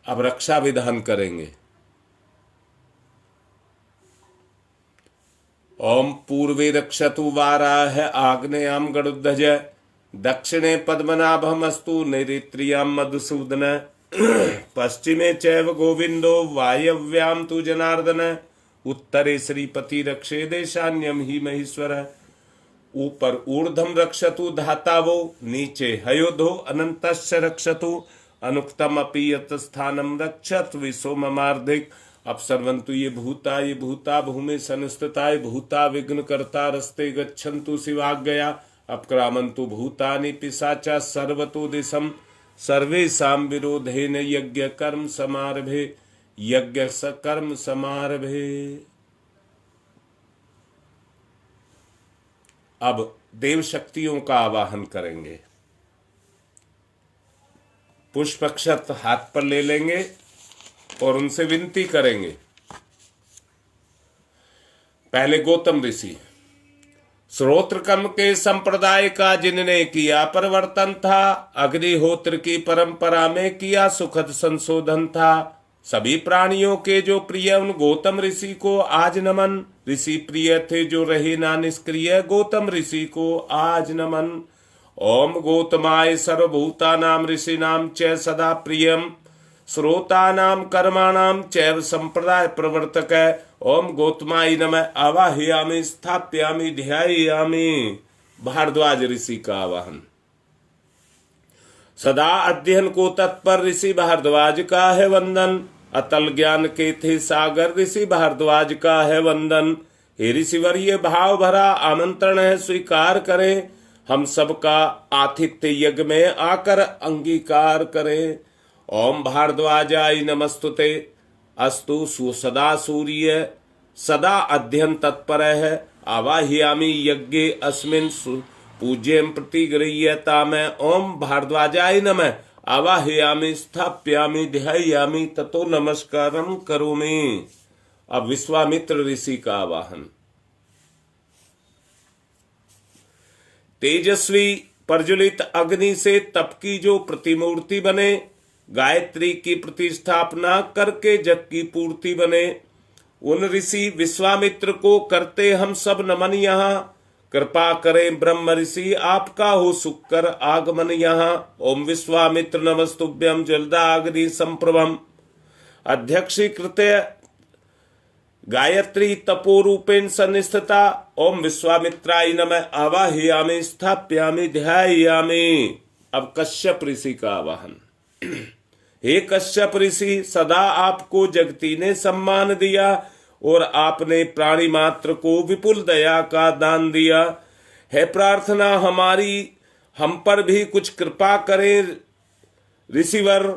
अब रक्षा विधान करेंगे। ओम पूर्वे रक्षतु वाराह आग्नेयाम गरुड़ध्वज दक्षिणे पद्मनाभमस्तु नैऋत्याम मधुसूदन पश्चिमे चैव गोविंदो वायव्याम तु जनार्दन उत्तरे श्रीपति रक्षे देशान्यम ही महेश्वर। ऊपर ऊर्ध्वम रक्षतु धातावो नीचे हयोधो अनंतस्य रक्षतु अनुक्तम अपि यत् स्थानम रक्षत विसोममार्धिक। अपसर्वन्तु ये भूता भूमि संस्थिताय भूता विघ्न कर्ता रस्ते गच्छन्तु शिवाज्ञया। अपक्रामन्तु भूतानि पिशाचा सर्वतो दिशम सर्वेषां विरोधेन यज्ञ कर्म समारभे यज्ञ सकर्म समारभे। अब देव शक्तियों का आवाहन करेंगे। पुष्प अक्षत हाथ पर ले लेंगे और उनसे विनती करेंगे। पहले गौतम ऋषि, श्रोत्रकम के संप्रदाय का जिनने किया परिवर्तन था, अग्निहोत्र की परंपरा में किया सुखद संशोधन था। सभी प्राणियों के जो प्रिय उन गौतम ऋषि को आज नमन। ऋषि प्रिय थे जो रहे ना निष्क्रिय, गौतम ऋषि को आज नमन। ओम गौतमाय सर्वभूतानां ऋषीणां च सदा प्रियम श्रोतानां कर्माणां चैव संप्रदाय प्रवर्तक। ओम गौतमाय नमः आवाहयामि स्थापयामि ध्यायामि। भारद्वाज ऋषि का आवाहन। सदा अध्ययन को तत्पर ऋषि भारद्वाज का है वंदन। अतल ज्ञान के थे सागर ऋषि भारद्वाज का है वंदन। हे ऋषिवर ये भाव भरा आमंत्रण है स्वीकार करें। हम सबका आतिथ्य यज्ञ में आकर अंगीकार करें। ओम भारद्वाजाय नमस्तुते अस्तु सुसदा सूर्य सदा अध्ययन तत्पर है। आवाहयामि यज्ञे अस्मिन् पूज्यं प्रतिगृह्यता में। ओम भारद्वाजाय नमः आवाहयामि स्थापयामि ध्यायामि ततो नमस्कारम करोमि। अब विश्वामित्र ऋषि का आवाहन। तेजस्वी प्रज्वलित अग्नि से तप की जो प्रतिमूर्ति बने, गायत्री की प्रतिष्ठापना करके जग की पूर्ति बने, उन ऋषि विश्वामित्र को करते हम सब नमन। यहाँ कृपा करें ब्रह्म ऋषि आपका हो सुख कर आगमन यहाँ। ओम विश्वामित्र नमस्तुभ्यम जलदाग्नि संप्रभम अध्यक्षीकृत गायत्री तपोरूपेण सन्निष्ठता। ओम विश्वामित्राय नमः आवाहयामि स्थापयामि ध्यायामि। अब कश्यप ऋषि का आवाहन। हे कश्यप ऋषि, सदा आपको जगती ने सम्मान दिया और आपने प्राणी मात्र को विपुल दया का दान दिया। है प्रार्थना हमारी हम पर भी कुछ कृपा करें ऋषिवर।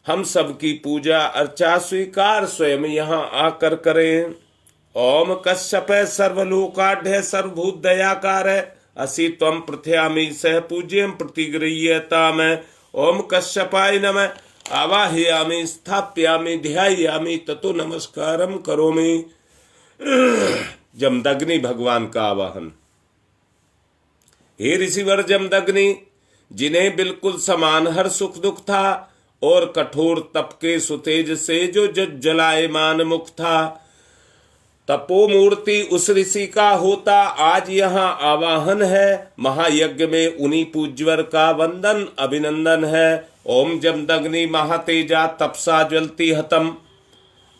हम सबकी पूजा अर्चा स्वीकार स्वयं यहाँ आकर करें। ओम कश्यप सर्वलोकाढ्य सर्वभूत दयाकार असि त्वं प्रथयामि सह पूज्यं प्रतिगृह्यता में। ओम कश्यपाय नमः आवाहयामि स्थापयामि ध्यायामि ततो नमस्कारम करोमि। जमदग्नि भगवान का आवाहन। हे ऋषिवर जमदग्नि, जिन्हें बिल्कुल समान हर सुख दुख था और कठोर तप के सुतेज से जो जलायमान मुख था, तपोमूर्ति उस ऋषि का होता आज यहाँ आवाहन है। महायज्ञ में उन्हीं पूज्यवर का वंदन अभिनंदन है। ओम जमदग्नि महातेजा तपसा ज्वलति हतम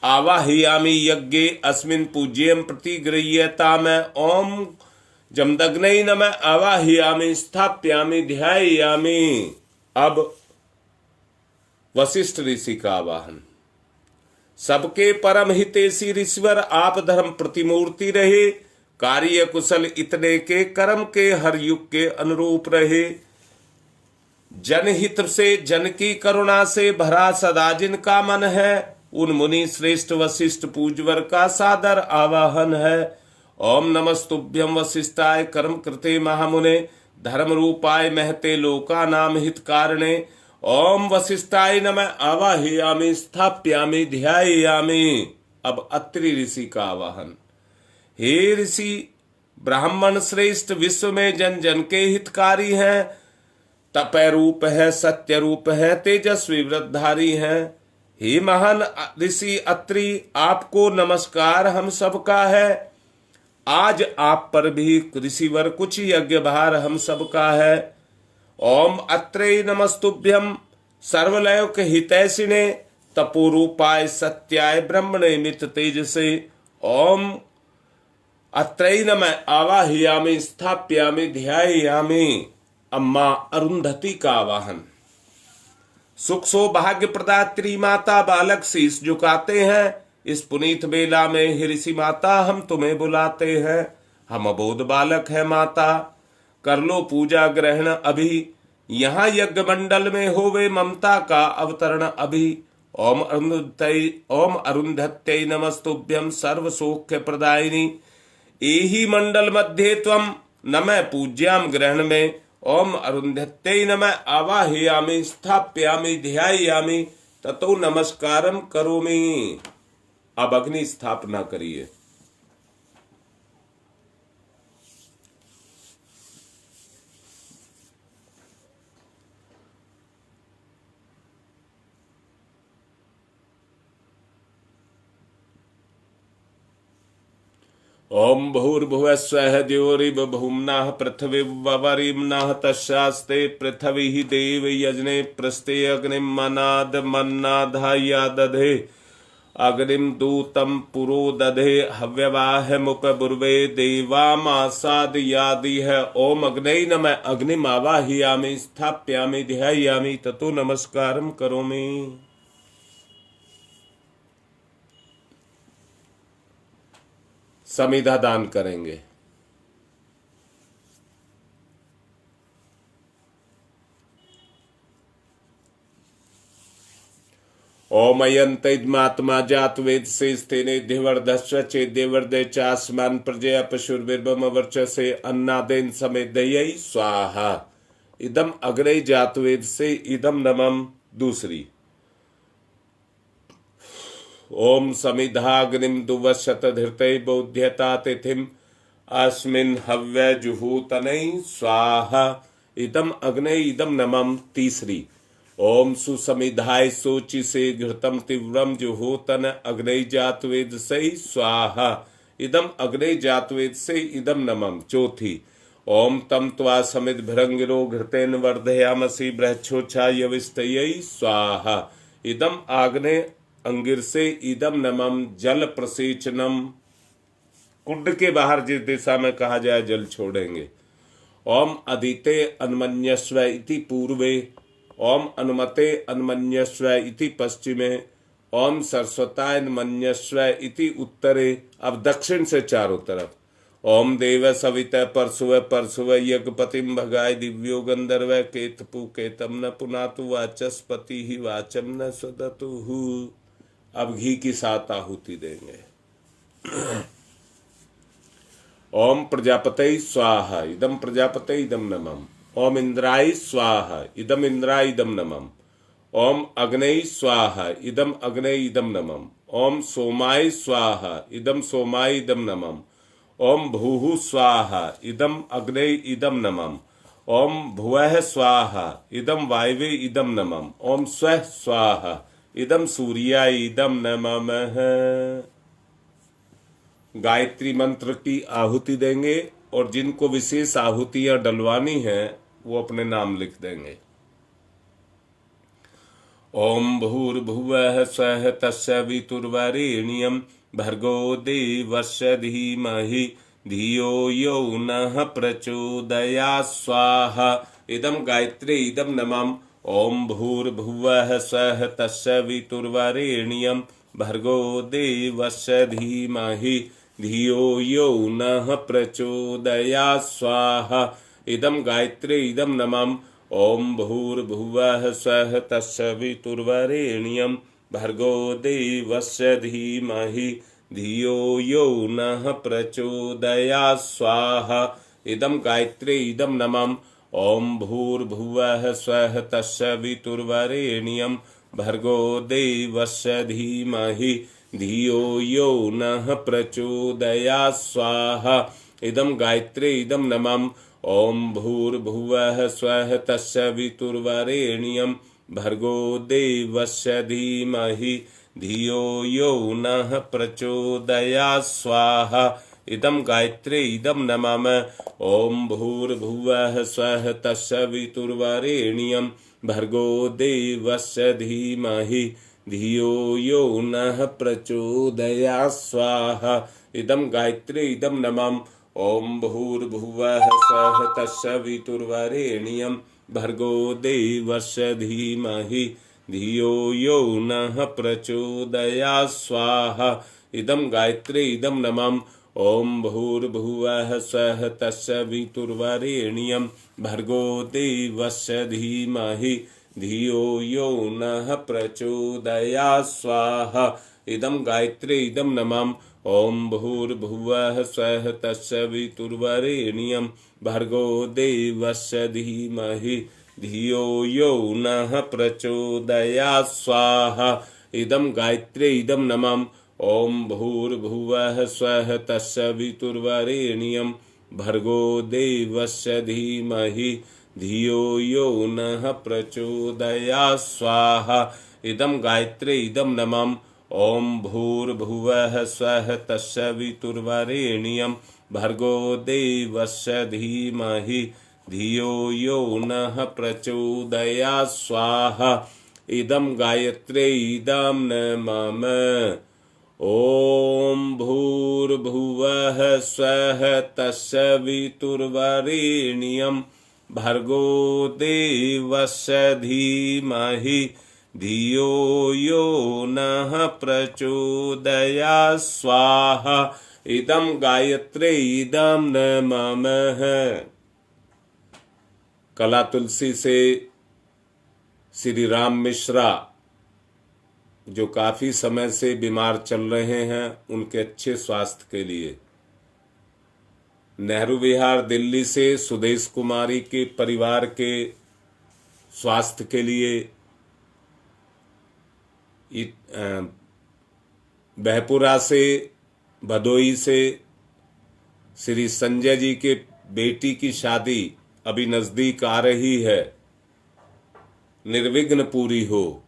आवाहयामि यज्ञे अस्मिन् पूज्यं प्रतिगृह्यता में। ओम जमदग्नै नमः आवाहयामि स्थापयामि ध्यायामि। अब वशिष्ठ ऋषि का आवाहन। सबके परम हितैषी ऋषिवर आप धर्म प्रतिमूर्ति रहे। कार्य कुशल इतने के कर्म के हर युग के अनुरूप रहे। जनहित से जन की करुणा से भरा सदा जिनका मन है, उन मुनि श्रेष्ठ वशिष्ठ पूज्यवर का सादर आवाहन है। ओम नमस्तुभ्यं वशिष्ठाय कर्म कृते महामुने धर्म रूपाय महते लोका नाम हित कारणे। ओम वशिष्ठाय नमः आवाहयामि स्थापयामि ध्यायामि। अब अत्रि ऋषि का आवाहन। हे ऋषि, ब्राह्मण श्रेष्ठ विश्व में जन जन के हितकारी हैं। तपय रूप है, सत्य रूप है, तेजस्वी व्रतधारी हैं। हे महान ऋषि अत्रि, आपको नमस्कार हम सबका है। आज आप पर भी ऋषिवर कुछ यज्ञ भार हम सबका है। ओम अत्रे नमस्तुभ्यम सर्वलोक हितैषिणे तपोरूपाय सत्याय ब्रह्मणे मित तेजसे। ओम अत्रै नमः आवाहयामि स्थाप्यामि ध्यायामि। अम्मा अरुंधति का आवाहन। सुख सौभाग्य प्रदात्री माता बालक शीश झुकाते हैं। इस पुनीत बेला में हे ऋषि माता हम तुम्हें बुलाते हैं। हम अबोध बालक है माता, कर लो पूजा ग्रहण अभी। यहाँ यज्ञ मंडल में होवे ममता का अवतरण अभी। ओम अरुंधत्यै नमस्तुभ्यम सर्व सौख्य प्रदायिनी। एहि मंडल मध्ये त्वम नमः पूज्याम ग्रहण में। ओम अरुंधत्यै नमः आवाहयामि स्थाप्यामि ध्यायामि ततो नमस्कारम करोमि। अब अग्नि स्थापना करिए। ओम भूर्भुवस्वः द्योरिव भूम्नाः पृथिवीवरिम्नाः तस्यास्ते पृथिवी देव यजने प्रस्ते अग्निम मनाद मन्नाधाया दधे। अग्निम दूतम पुरो दधे हव्यवाह मुख बुर्वे देवामासाद यादि है। ओम अग्नये नमः अग्निम आवाहयामि स्थाप्यामि ध्यायामि ततो नमस्कारम करोमि। समिधा दान करेंगे। ओम अयंतमात्मा जात वेद से स्तेने देवर्धस्व चेदेवर्दय चास्मान प्रजया पशुर्विर्भम वर्चसे अन्नादेन समेदय स्वाहा। इदम अग्रे जात वेद से इदम नमम। दूसरी ओम समिधाग्निम दुवशत धृतय बौध्यता तिथिम अस्मिन् हव्य जुहूतनै स्वाहा। इदम अग्ने इदम नमम। तीसरी ओम सुसमिधाय सोचि से घृतम तीव्रम जुहूतन अग्ने जातवेद से स्वाहा। इदम अग्ने जातवेद से इदम नमम। चौथी ओम तम त्वा समित भृंगिरो घृतेन वर्धयामसि बृहच्छोच्छा यविस्तयै स्वाहा। इदम आग्ने अंगिर से इदम नमम। जल प्रसेचनम। कुंड के बाहर जिस दिशा में कहा जाए जल छोड़ेंगे। ओम अदिते अन्मन्यस्व इति पूर्वे। ओम अनुमते अन्मन्यस्व इति पश्चिमे। ओम सरस्वताय अन्मन्यस्व इति उत्तरे। अब दक्षिण से चारों तरफ। ओम देव सवित परशुव परशुव यज्ञपतिम भगाय दिव्यो गंधर्व केतपु केतम न पुनातु वाचस्पति ही वाचम न सदतु। अब घी की 7 आहुति देंगे। ओम प्रजापते स्वाहा इदम प्रजापते इदम नमम। ओम इंद्राय स्वाहा इदम इंद्राय इदम नमम। ओम अग्नये स्वाहा इदम अग्नये इदम नमम। ओम सोमाय स्वाहा इदम सोमाय इदम नमम। ओम भूः स्वाहा इदम अग्नये इदम नमम। ओम भुवः स्वाहा इदम वायवे इदम नमम। ओम स्वः स्वाहा इदम सूर्याय इदम नमः। गायत्री मंत्र की आहुति देंगे और जिनको विशेष आहुतियां डलवानी है वो अपने नाम लिख देंगे। ओम भूर्भुवः स्वः तस्य वितुर्वरेण्यं भर्गो देवस्य धीमहि धियो यो नः प्रचोदयात् स्वाहा। इदम गायत्री इदम नमः। ओम भूर्भुवः स्वः तस्य वितुर्वरेण्यं भर्गो देवस्य धीमहि धियो यो नः प्रचोदयात् स्वाहा। इदम गायत्री इदम नमः। ओम भूर्भुवः स्वः तस्य वितुर्वरेण्यं भर्गो देवस्य धीमहि धियो यो नः प्रचोदयात् स्वाहा। इदम गायत्री इदम नमः। ओम भूर्भुवः स्वः तस्य वितुर्वरेण्यं भर्गो देवस्य धीमहि धियो यो नः प्रचोदयात् स्वाहा। इदम गायत्री इदम नमः। ओम भूर्भुवः स्वः तस्य वितुर्वरेण्यं भर्गो देवस्य धीमहि धियो यो नः प्रचोदयात् स्वाहा। इदं गायत्री इदं नमाम। ओम भूर्भुवः स्वः तत्सवितुर्वरेण्यं भर्गो देवस्य धीमहि धियो यो नः प्रचोदयात् स्वाहा। इदं गायत्री इदं नमाम। ओम भूर्भुवः स्वः तत्सवितुर्वरेण्यं भर्गो देवस्य धीमहि धियो यो नः प्रचोदयात् स्वाहा। इदं गायत्री इदं नमाम। ओम भूर्भुवः स्वः तत्सवितुर्वरेण्यं भर्गो देवस्य धीमहि धियो यो नः प्रचोदयात् स्वाहा। इदं गायत्री इदं नमाम। ओम भूर्भुवः स्वः तत्सवितुर्वरेण्यं भर्गो देवस्य धीमहि धियो यो नः प्रचोदयात् स्वाहा। इदं गायत्री इदं नमाम। ओम भूर्भुवः स्वः तत्सवितुर्वरेण्यं भर्गो देवस्य धीमहि धियो यो नः प्रचोदयात् स्वाहा। इदं गायत्री इदं नमाम। ओम भूर्भुवः स्वः तत्सवितुर्वरेण्यं भर्गो देवस्य धीमहि धियो यो नः प्रचोदयात् स्वाहा। इदं गायत्री इदं नमाम। ओम भूर्भुवः स्वः तत्सवितुर्वरेण्यं भर्गो देवस्य धीमहि धियो यो नः प्रचोदयात् स्वाहा। इदं गायत्री इदं नमामः। कला तुलसी से श्री राम मिश्रा जो काफी समय से बीमार चल रहे हैं, उनके अच्छे स्वास्थ्य के लिए। नेहरू विहार दिल्ली से सुदेश कुमारी के परिवार के स्वास्थ्य के लिए। बहपुरा से भदोई से श्री संजय जी के बेटी की शादी अभी नजदीक आ रही है, निर्विघ्न पूरी हो।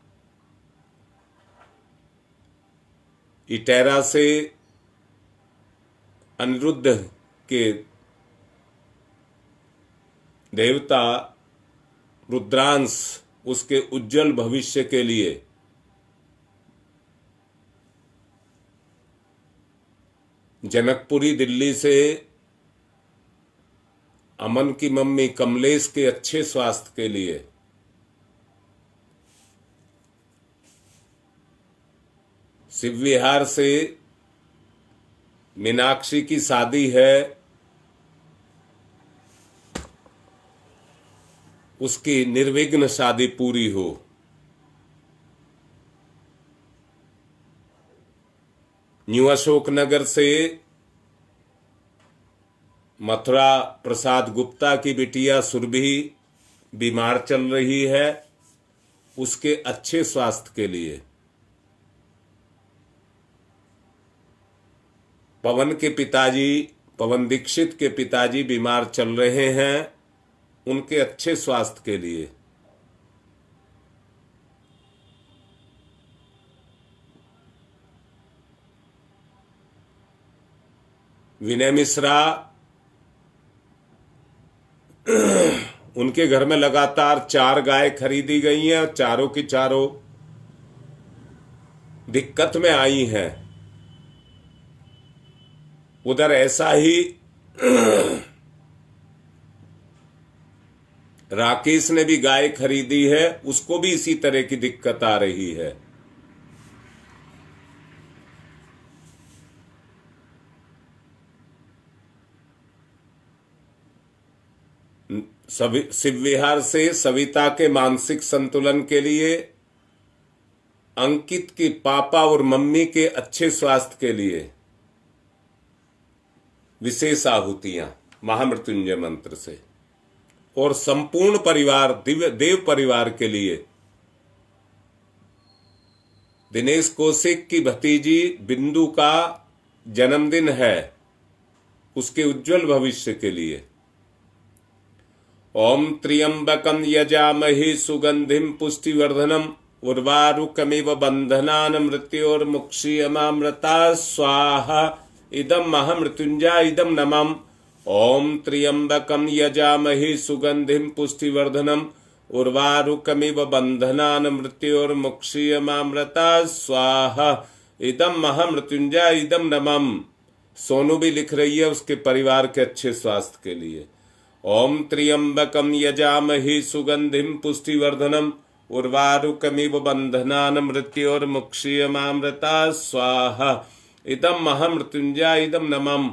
इटेरा से अनिरुद्ध के देवता रुद्रांश, उसके उज्जवल भविष्य के लिए। जनकपुरी दिल्ली से अमन की मम्मी कमलेश के अच्छे स्वास्थ्य के लिए। शिव विहार से मीनाक्षी की शादी है, उसकी निर्विघ्न शादी पूरी हो। न्यू अशोकनगर से मथुरा प्रसाद गुप्ता की बिटिया सुरभि बीमार चल रही है, उसके अच्छे स्वास्थ्य के लिए। पवन के पिताजी, पवन दीक्षित के पिताजी बीमार चल रहे हैं, उनके अच्छे स्वास्थ्य के लिए। विनय मिश्रा, उनके घर में लगातार 4 गाय खरीदी गई हैं और चारों की चारों दिक्कत में आई हैं। उधर ऐसा ही राकेश ने भी गाय खरीदी है, उसको भी इसी तरह की दिक्कत आ रही है। शिव विहार से सविता के मानसिक संतुलन के लिए, अंकित की पापा और मम्मी के अच्छे स्वास्थ्य के लिए विशेष आहुतियां महामृत्युंजय मंत्र से, और संपूर्ण परिवार देव परिवार के लिए दिनेश कौशिक की भतीजी बिंदु का जन्मदिन है, उसके उज्जवल भविष्य के लिए। ओम त्र्यंबकं यजामहे सुगंधिं पुष्टिवर्धनम् उर्वारुकमिव बंधनान् मृत्योर्मुक्षीयमामृता स्वाहा इदं महामृत्युंजय इदं नमः। ओम त्र्यंबकं यजामहे सुगंधिं पुष्टिवर्धनम् उर्वारुकमिव बंधनान् मृत्योर्मुक्षीयमामृता स्वाहा इदं महामृत्युंजय इदं नमः। सोनू भी लिख रही है उसके परिवार के अच्छे स्वास्थ्य के लिए। ओम त्र्यंबकं यजामहे सुगंधिं पुष्टिवर्धनम् उर्वारुकमिव बंधनान् मृत्योर्मुक्षीयमामृता स्वाहा इदं महामृत्युंजय इदं नमः।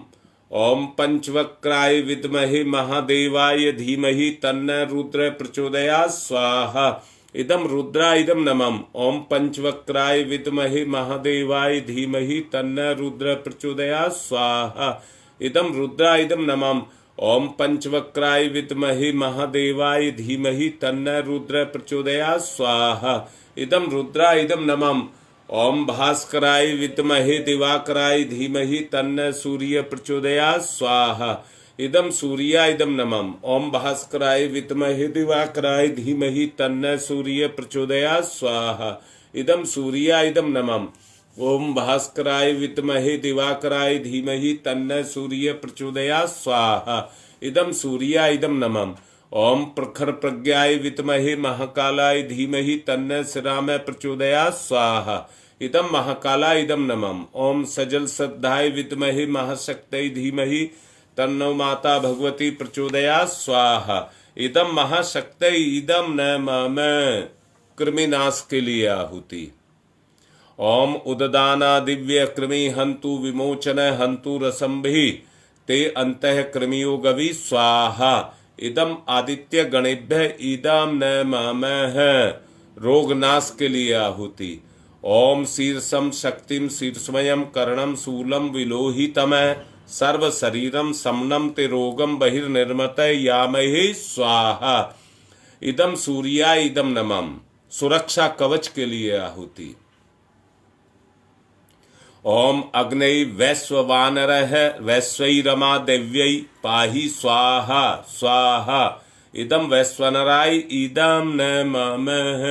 ओम पंचवक्राय विद्महे महादेवाय धीमहि तन्नः रुद्र प्रचोदयात् स्वाहा इदं रुद्राय इदं नमः। ओम पंचवक्राय विद्महे महादेवाय धीमहि तन्नः रुद्र प्रचोदयात् स्वाहा इदं रुद्राय इदं नमः। ओम पंचवक्राय विद्महे महादेवाय धीमहि तन्नः रुद्र प्रचोदयात् स्वाहा इदं रुद्राय इदं नमः। ओम भास्कराय विद्महे दिवाकराय धीमहि तन्नः सूर्य प्रचोदयात् स्वाहा इदं सूर्याय इदं नमः। ओम भास्कराय विद्महे दिवाकराय धीमहि तन्नः सूर्य प्रचोदयात् स्वाहा इदं सूर्याय इदं नमः। ओम भास्कराय विद्महे दिवाकराय धीमहि तन्नः सूर्य प्रचोदयात् स्वाहा इदं सूर्याय इदं नमः। ओम प्रखर प्रज्ञाय विद्महे महाकालाय धीमहि तन्नः श्रीरामः प्रचोदयात् स्वाहा इदं महाकालाय इदं नमः। ओम सजल श्रद्धाय विद्महे महाशक्तये धीमहि तन्नो माता भगवती प्रचोदयात् स्वाहा इदं महाशक्तये इदं नमः। कृमिनाश के लिए आहुति। ओम उददाना दिव्य कृमि हंतु विमोचन हंतु रसंभि ते अंतः कृमियो गवि स्वाहा इदम आदित्य गणेभ्य इदम नमः। रोगनाश के लिए आहुति। ओम शीर्षम शक्तिम शीर्षमयम कर्णम शूलम विलोहितम सर्व शरीरम समनम ते रोगम बहिर्निर्मत यामहे स्वाहा इदम सूर्याय इदम नमः। सुरक्षा कवच के लिए आहुति। ओम अग्नये वैश्ववानरः वैश्वैरमा देव्यै पाहि स्वाहा स्वाहा इदं वैश्वानराय इदं नमः।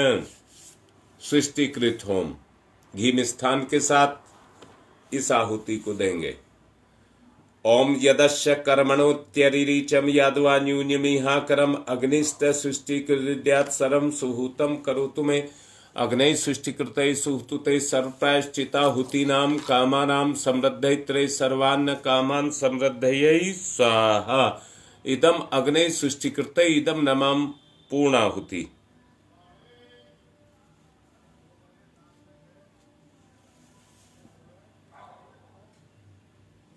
सृष्टिकृत होम घी मिष्ठान के साथ इस आहुति को देंगे। ओम यदस्य कर्मणोत्यरिचम यादवा न्यूनमिहाकरम अग्निस्त सृष्टिकृद्यात् सर्वं सुहूतं करोतु मे अग्नये सृष्टिकृते सुहूते सर्वप्रायश्चिताहुतीनां कामानां समृद्धये सर्वान्न कामान् समृद्धये स्वाहा इदम अग्नये सृष्टिकृते इदम नमः। पूर्णाहुति।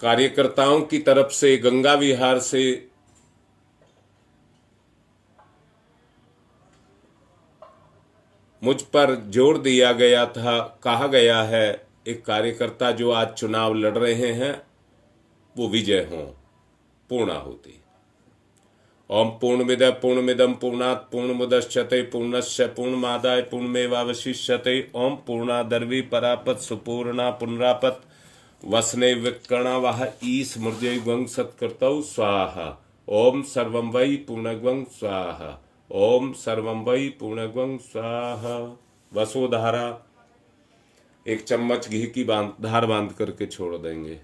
कार्यकर्ताओं की तरफ से गंगा विहार से मुझ पर जोर दिया गया था, कहा गया है एक कार्यकर्ता जो आज चुनाव लड़ रहे हैं वो विजय हों। पूर्णाहुति। ओम पूर्णमिद पूर्णमिदं पूर्णात् पूर्णमुदच्यते पूर्णस्य पूर्णमादाय पूर्णमेवावशिष्यते। ओम पूर्णादर्वी परापत सुपूर्णा पुनरापत वसने विकर्णा वह ईस मूर्जय ग्वं सत्कृतौ स्वाहा। ओम सर्वं वै पूर्णग्वं स्वाहा। ओम सर्वं वै पूर्णग्वं स्वाहा। वसोधारा एक चम्मच घी की धार बांध करके छोड़ देंगे।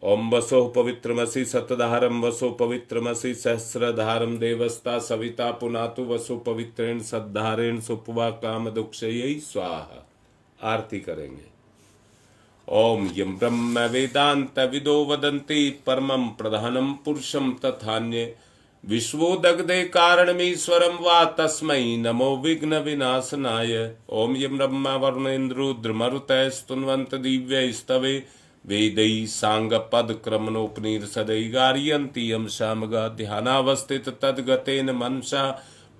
ओम वसो पवित्रमसि सतधारम वसो पवित्रमसि सहस्रधारम देवस्ता सविता पुनातु वसो पवित्रेण सद्धारेण सुपवा काम दुक्षयै स्वाहा। आरती करेंगे। ओम यम ब्रह्म वेदांत विदो वदन्ति परमं प्रधानम पुरुषम तथान्ये विश्वोदग्धे कारणमीश्वरं वा तस्मै नमो विघ्न विनाशनाय। ओम यम ब्रह्मा वरुणेन्द्रुद्रमरुतः स्तुन्वन्त दिव्यैस्तवे वेदै सांगपद क्रमणोपनिषदै गार्यन्ति यम शामगा ध्यानावस्थित तद्गतेन मनसा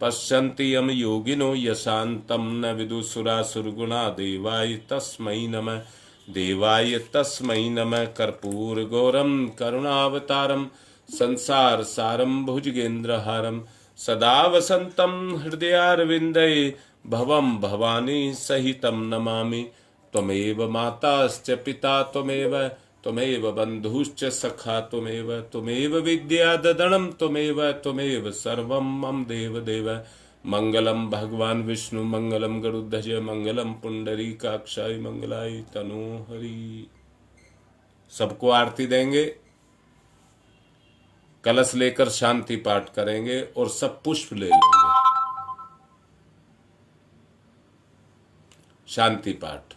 पश्यन्ति यम योगिनो यशान्तं न विदुसुरासुरगुणा देवाय तस्मै नमः। देवाय तस्मै नमः। कर्पूर गौरम करुणावतारम संसार सारम भुजगेन्द्रहारम सदा वसंतम हृदयारविंदे भवम भवानी सहितं नमामि। त्वमेव माताश्च पिता त्वमेव त्वमेव बन्धुश्च सखा त्वमेव विद्याददनं त्वमेव सर्वं मम देव मंगलम भगवान विष्णु मंगलम गरुड़ध्वज मंगलम पुंडरीकाक्षाय मंगलाय तनोहरि। सबको आरती देंगे, कलश लेकर शांति पाठ करेंगे और सब पुष्प ले लेंगे। शांति पाठ।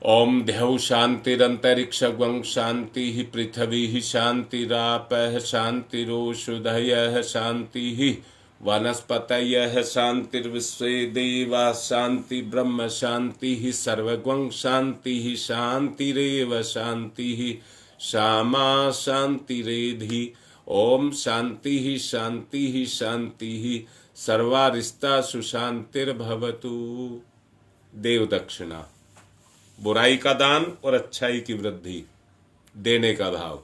ओम द्यौ शांतिरंतरिक्षं शांति पृथ्वी शांतिरापः शांतिरोषधयः शांति वनस्पतयः शांतिर्विश्वे देवा शांति ब्रह्म शांति सर्वगं शांति शांतिरेव शांति श्यामा शांतिरेधि। ओम शांति शांति शांति सर्वारिष्टा सुशांतिर्भवतु। देव दक्षिणा। बुराई का दान और अच्छाई की वृद्धि, देने का भाव।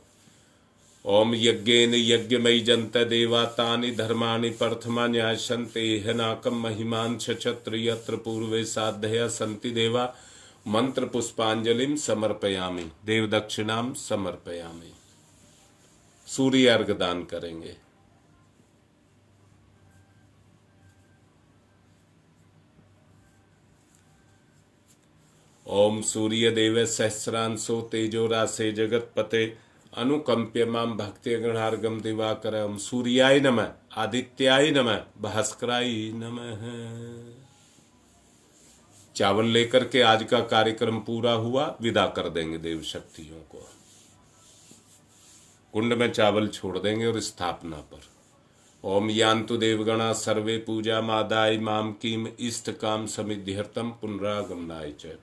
ओम यज्ञेन यज्ञमयी जंत देवा तानि धर्माणि प्रथमा न्यासन्ते नाकम महिमान क्षत्र यत्र पूर्वे साधया संति देवा मंत्र पुष्पांजलिम समर्पयामि। देव दक्षिणाम समर्पयामि। सूर्य अर्घ दान करेंगे। ओम सूर्य देव सहस्रांशो तेजो रासे जगतपते अनुकंप्य माम भक्ति गणार्गम दिवाकर। ओम सूर्याय नमः, आदित्याय नमः, भास्कराय नमः। चावल लेकर के आज का कार्यक्रम पूरा हुआ, विदा कर देंगे देव शक्तियों को। कुंड में चावल छोड़ देंगे और स्थापना पर ओम यान्तु देवगणा सर्वे पूजा मादाय माम कीम इष्ट काम समिध्यर्थम पुनरागमनाय च।